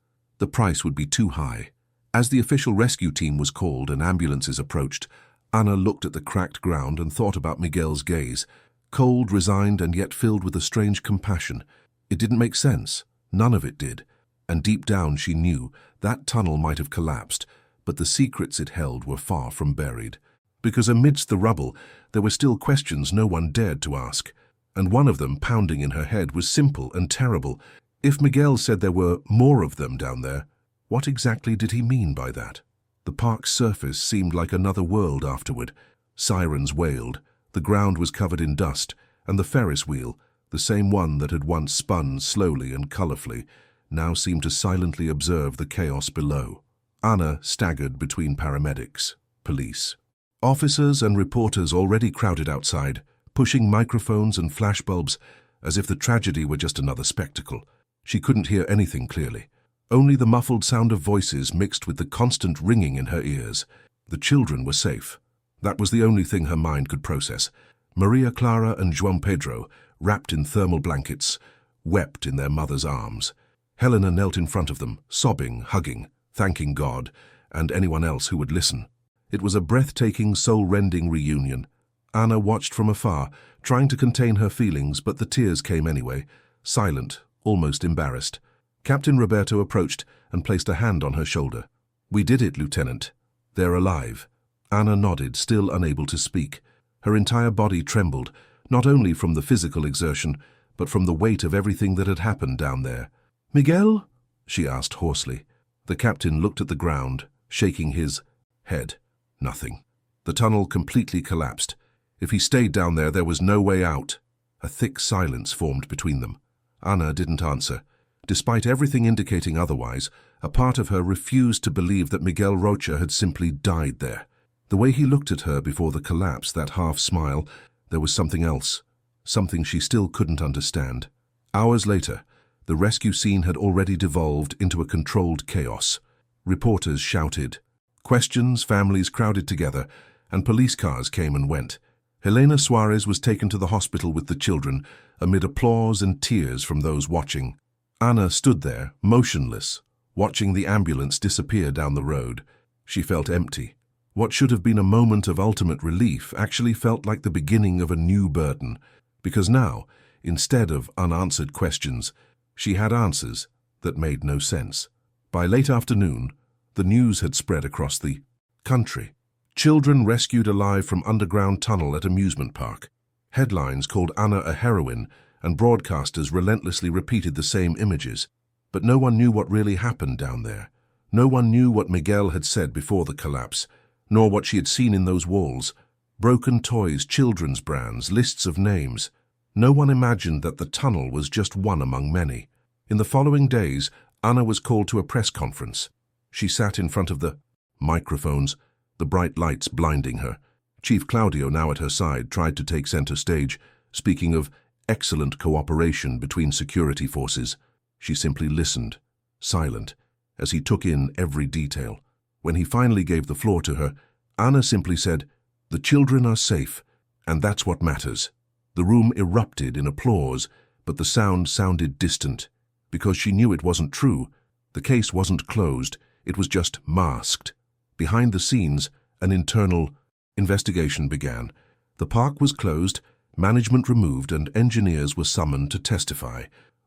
would be too high. As the official rescue team was called and ambulances approached, Ana looked at the cracked ground and thought about Miguel's gaze, cold, resigned, and yet filled with a strange compassion. It didn't make sense. None of it did. And deep down she knew that tunnel might have collapsed, but the secrets it held were far from buried. Because amidst the rubble, there were still questions no one dared to ask. And one of them, pounding in her head, was simple and terrible. If Miguel said there were more of them down there, what exactly did he mean by that? The park's surface seemed like another world afterward. Sirens wailed, the ground was covered in dust, and the Ferris wheel, the same one that had once spun slowly and colorfully, now seemed to silently observe the chaos below. Ana staggered between paramedics, police. Officers and reporters already crowded outside, pushing microphones and flashbulbs as if the tragedy were just another spectacle. She couldn't hear anything clearly. Only the muffled sound of voices mixed with the constant ringing in her ears. The children were safe. That was the only thing her mind could process. Maria Clara and João Pedro, wrapped in thermal blankets, wept in their mother's arms. Helena knelt in front of them, sobbing, hugging, thanking God, and anyone else who would listen. It was a breathtaking, soul-rending reunion. Anna watched from afar, trying to contain her feelings, but the tears came anyway, silent, almost embarrassed. Captain Roberto approached and placed a hand on her shoulder. "We did it, Lieutenant. They're alive." Anna nodded, still unable to speak. Her entire body trembled, not only from the physical exertion, but from the weight of everything that had happened down there. "Miguel?" she asked hoarsely. The captain looked at the ground, shaking his head. Nothing. The tunnel completely collapsed. If he stayed down there, there was no way out. A thick silence formed between them. Anna didn't answer. Despite everything indicating otherwise, a part of her refused to believe that Miguel Rocha had simply died there. The way he looked at her before the collapse, that half-smile, there was something else, something she still couldn't understand. Hours later, the rescue scene had already devolved into a controlled chaos. Reporters shouted. Questions, families crowded together, and police cars came and went. Helena Suarez was taken to the hospital with the children, amid applause and tears from those watching. Anna stood there, motionless, watching the ambulance disappear down the road. She felt empty. What should have been a moment of ultimate relief actually felt like the beginning of a new burden, because now, instead of unanswered questions, she had answers that made no sense. By late afternoon, the news had spread across the country. Children rescued alive from underground tunnel at amusement park. Headlines called Anna a heroine, and broadcasters relentlessly repeated the same images. But no one knew what really happened down there. No one knew what Miguel had said before the collapse, nor what she had seen in those walls. Broken toys, children's brands, lists of names. No one imagined that the tunnel was just one among many. In the following days, Anna was called to a press conference. She sat in front of the microphones, the bright lights blinding her. Chief Claudio, now at her side, tried to take center stage, speaking of excellent cooperation between security forces. She simply listened, silent, as he took in every detail. When he finally gave the floor to her, Anna simply said, "The children are safe, and that's what matters." The room erupted in applause, but the sound sounded distant, because she knew it wasn't true. The case wasn't closed, it was just masked. Behind the scenes, an internal investigation began. The park was closed, management removed, and engineers were summoned to testify.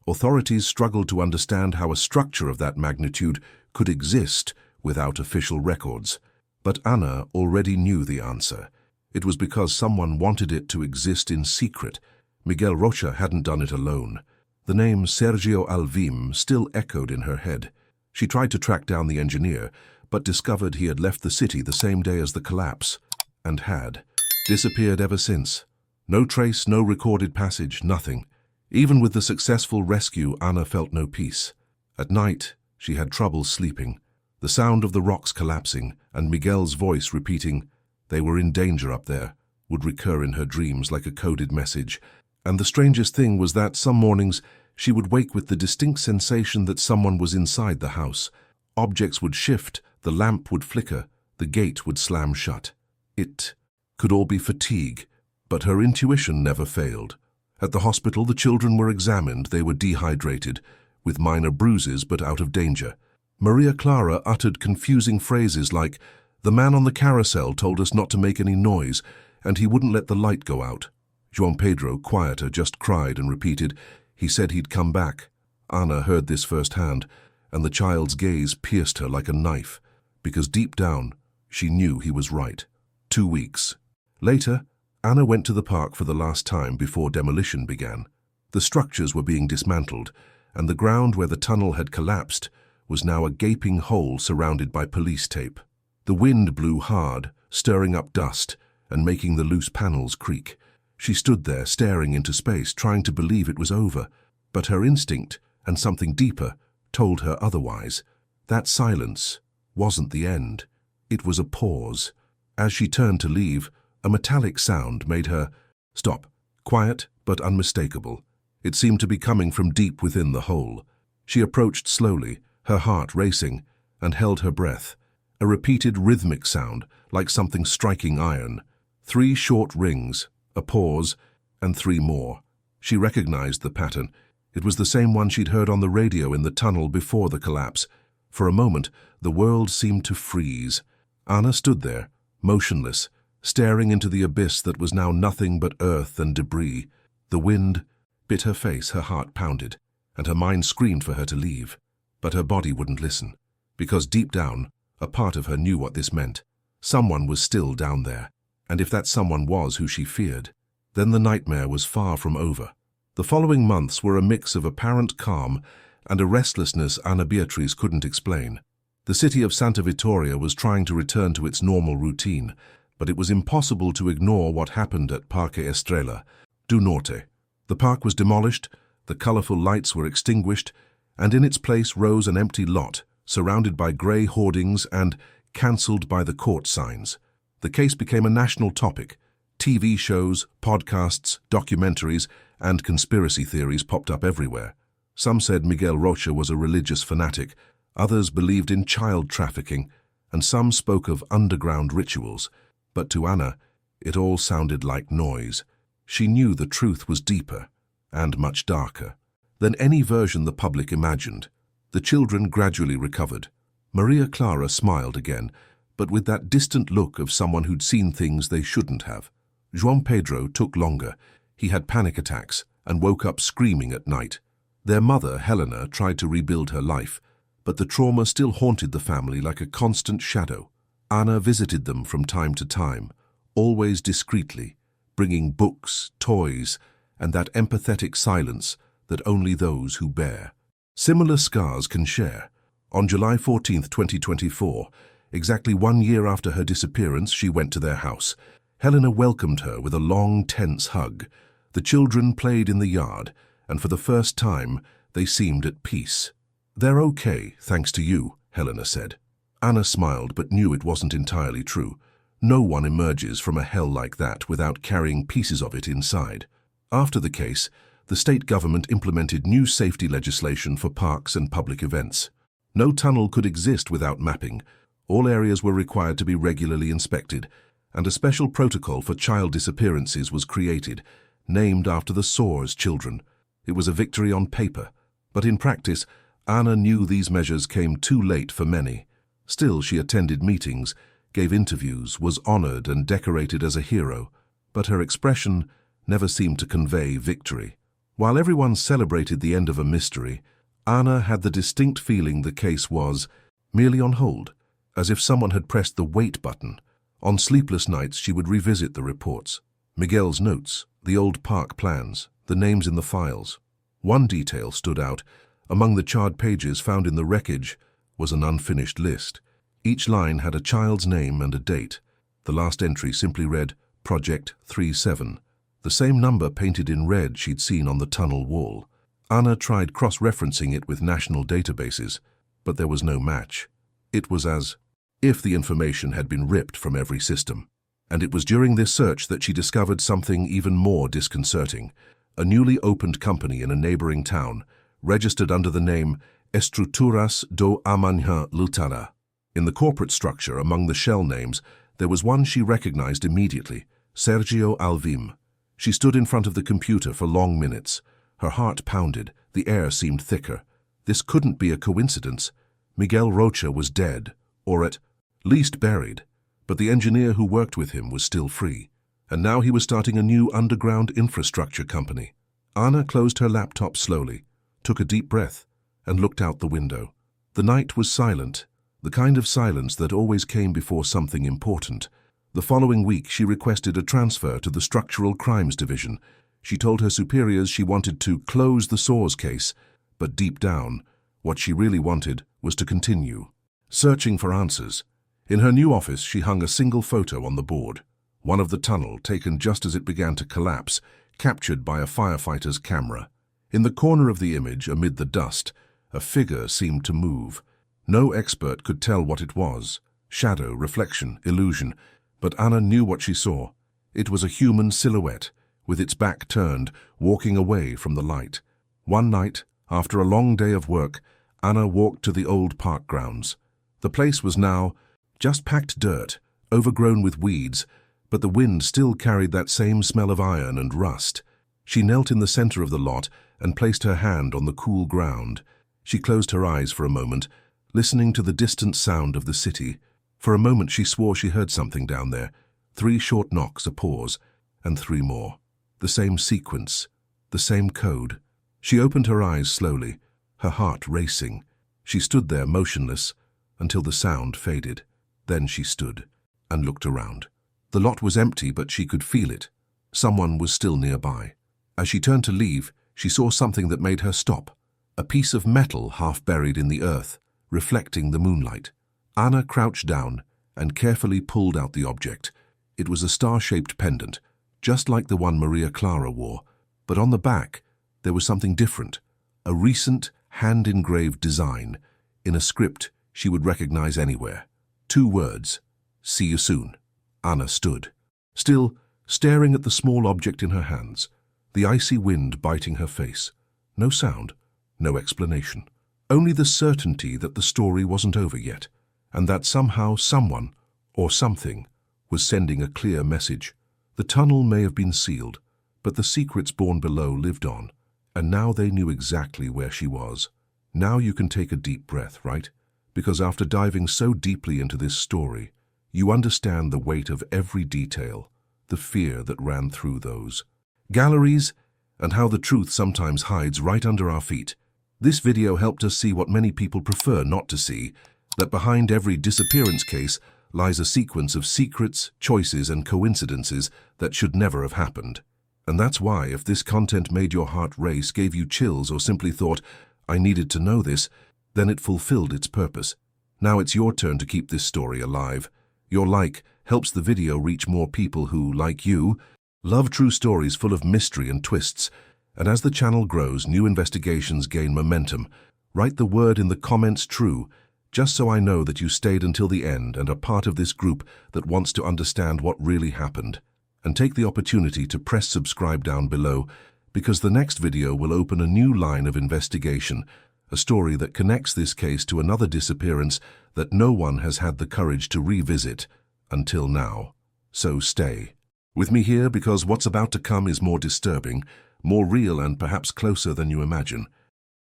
Authorities struggled to understand how a structure of that magnitude could exist without official records. But Anna already knew the answer. It was because someone wanted it to exist in secret. Miguel Rocha hadn't done it alone. The name Sergio Alvim still echoed in her head. She tried to track down the engineer, but discovered he had left the city the same day as the collapse, and had disappeared ever since. No trace, no recorded passage, nothing. Even with the successful rescue, Anna felt no peace. At night, she had trouble sleeping. The sound of the rocks collapsing and Miguel's voice repeating, "They were in danger up there," would recur in her dreams like a coded message. And the strangest thing was that some mornings she would wake with the distinct sensation that someone was inside the house. Objects would shift, the lamp would flicker, the gate would slam shut. It could all be fatigue, but her intuition never failed. At the hospital, the children were examined. They were dehydrated, with minor bruises but out of danger. Maria Clara uttered confusing phrases like, "The man on the carousel told us not to make any noise, and he wouldn't let the light go out." João Pedro, quieter, just cried and repeated, "He said he'd come back." Anna heard this firsthand, and the child's gaze pierced her like a knife, because deep down, she knew he was right. 2 weeks. Later, Anna went to the park for the last time before demolition began. The structures were being dismantled, and the ground where the tunnel had collapsed was now a gaping hole surrounded by police tape. The wind blew hard, stirring up dust and making the loose panels creak. She stood there, staring into space, trying to believe it was over, but her instinct, and something deeper, told her otherwise. That silence wasn't the end. It was a pause. As she turned to leave, a metallic sound made her stop, quiet but unmistakable. It seemed to be coming from deep within the hole. She approached slowly, her heart racing, and held her breath. A repeated rhythmic sound, like something striking iron. 3 short rings, a pause, and 3 more. She recognized the pattern. It was the same one she'd heard on the radio in the tunnel before the collapse. For a moment, the world seemed to freeze. Anna stood there, motionless, staring into the abyss that was now nothing but earth and debris. The wind bit her face, her heart pounded, and her mind screamed for her to leave. But her body wouldn't listen, because deep down, a part of her knew what this meant. Someone was still down there, and if that someone was who she feared, then the nightmare was far from over. The following months were a mix of apparent calm and a restlessness Ana Beatriz couldn't explain. The city of Santa Vitoria was trying to return to its normal routine, but it was impossible to ignore what happened at Parque Estrella do Norte. The park was demolished, the colorful lights were extinguished, and in its place rose an empty lot, surrounded by grey hoardings and cancelled by the court signs. The case became a national topic. TV shows, podcasts, documentaries, and conspiracy theories popped up everywhere. Some said Miguel Rocha was a religious fanatic, others believed in child trafficking, and some spoke of underground rituals. But to Anna, it all sounded like noise. She knew the truth was deeper and much darker than any version the public imagined. The children gradually recovered. Maria Clara smiled again, but with that distant look of someone who'd seen things they shouldn't have. João Pedro took longer. He had panic attacks and woke up screaming at night. Their mother, Helena, tried to rebuild her life, but the trauma still haunted the family like a constant shadow. Anna visited them from time to time, always discreetly, bringing books, toys, and that empathetic silence that only those who bear similar scars can share. On July 14, 2024, exactly 1 year after her disappearance, she went to their house. Helena welcomed her with a long, tense hug. The children played in the yard, and for the first time, they seemed at peace. "They're okay, thanks to you," Helena said. Anna smiled but knew it wasn't entirely true. No one emerges from a hell like that without carrying pieces of it inside. After the case, the state government implemented new safety legislation for parks and public events. No tunnel could exist without mapping. All areas were required to be regularly inspected, and a special protocol for child disappearances was created, named after the SOAR's children. It was a victory on paper, but in practice, Anna knew these measures came too late for many. Still, she attended meetings, gave interviews, was honored and decorated as a hero, but her expression never seemed to convey victory. While everyone celebrated the end of a mystery, Anna had the distinct feeling the case was merely on hold, as if someone had pressed the wait button. On sleepless nights, she would revisit the reports, Miguel's notes, the old park plans, the names in the files. One detail stood out. Among the charred pages found in the wreckage was an unfinished list. Each line had a child's name and a date. The last entry simply read, Project 37, the same number painted in red she'd seen on the tunnel wall. Anna tried cross-referencing it with national databases, but there was no match. It was as if the information had been ripped from every system. And it was during this search that she discovered something even more disconcerting. A newly opened company in a neighboring town, registered under the name Estruturas do Amanhã Lutará. In the corporate structure, among the shell names, there was one she recognized immediately, Sergio Alvim. She stood in front of the computer for long minutes. Her heart pounded, the air seemed thicker. This couldn't be a coincidence. Miguel Rocha was dead, or at least buried, but the engineer who worked with him was still free. And now he was starting a new underground infrastructure company. Anna closed her laptop slowly, took a deep breath, and looked out the window. The night was silent, the kind of silence that always came before something important. The following week, she requested a transfer to the Structural Crimes Division. She told her superiors she wanted to close the SOAR's case, but deep down, what she really wanted was to continue searching for answers. In her new office, she hung a single photo on the board, one of the tunnel taken just as it began to collapse, captured by a firefighter's camera. In the corner of the image, amid the dust, a figure seemed to move. No expert could tell what it was, shadow, reflection, illusion, but Anna knew what she saw. It was a human silhouette, with its back turned, walking away from the light. One night, after a long day of work, Anna walked to the old park grounds. The place was now just packed dirt, overgrown with weeds, but the wind still carried that same smell of iron and rust. She knelt in the center of the lot and placed her hand on the cool ground. She closed her eyes for a moment, listening to the distant sound of the city. For a moment she swore she heard something down there. 3 short knocks, a pause, and 3 more. The same sequence, the same code. She opened her eyes slowly, her heart racing. She stood there motionless until the sound faded. Then she stood and looked around. The lot was empty, but she could feel it. Someone was still nearby. As she turned to leave, she saw something that made her stop. A piece of metal half buried in the earth, reflecting the moonlight. Anna crouched down and carefully pulled out the object. It was a star-shaped pendant, just like the one Maria Clara wore, but on the back there was something different, a recent hand-engraved design in a script she would recognize anywhere. 2 words, "See you soon." Anna stood, still staring at the small object in her hands, the icy wind biting her face. No sound, no explanation. Only the certainty that the story wasn't over yet, and that somehow someone, or something, was sending a clear message. The tunnel may have been sealed, but the secrets born below lived on, and now they knew exactly where she was. Now you can take a deep breath, right? Because after diving so deeply into this story, you understand the weight of every detail, the fear that ran through those galleries, and how the truth sometimes hides right under our feet. This video helped us see what many people prefer not to see, that behind every disappearance case lies a sequence of secrets, choices, and coincidences that should never have happened. And that's why, if this content made your heart race, gave you chills, or simply thought, "I needed to know this," then it fulfilled its purpose. Now it's your turn to keep this story alive. Your like helps the video reach more people who, like you, love true stories full of mystery and twists. And as the channel grows, new investigations gain momentum. Write the word in the comments "true," just so I know that you stayed until the end and are part of this group that wants to understand what really happened. And take the opportunity to press subscribe down below, because the next video will open a new line of investigation, a story that connects this case to another disappearance that no one has had the courage to revisit until now. So stay with me here, because what's about to come is more disturbing, more real, and perhaps closer than you imagine.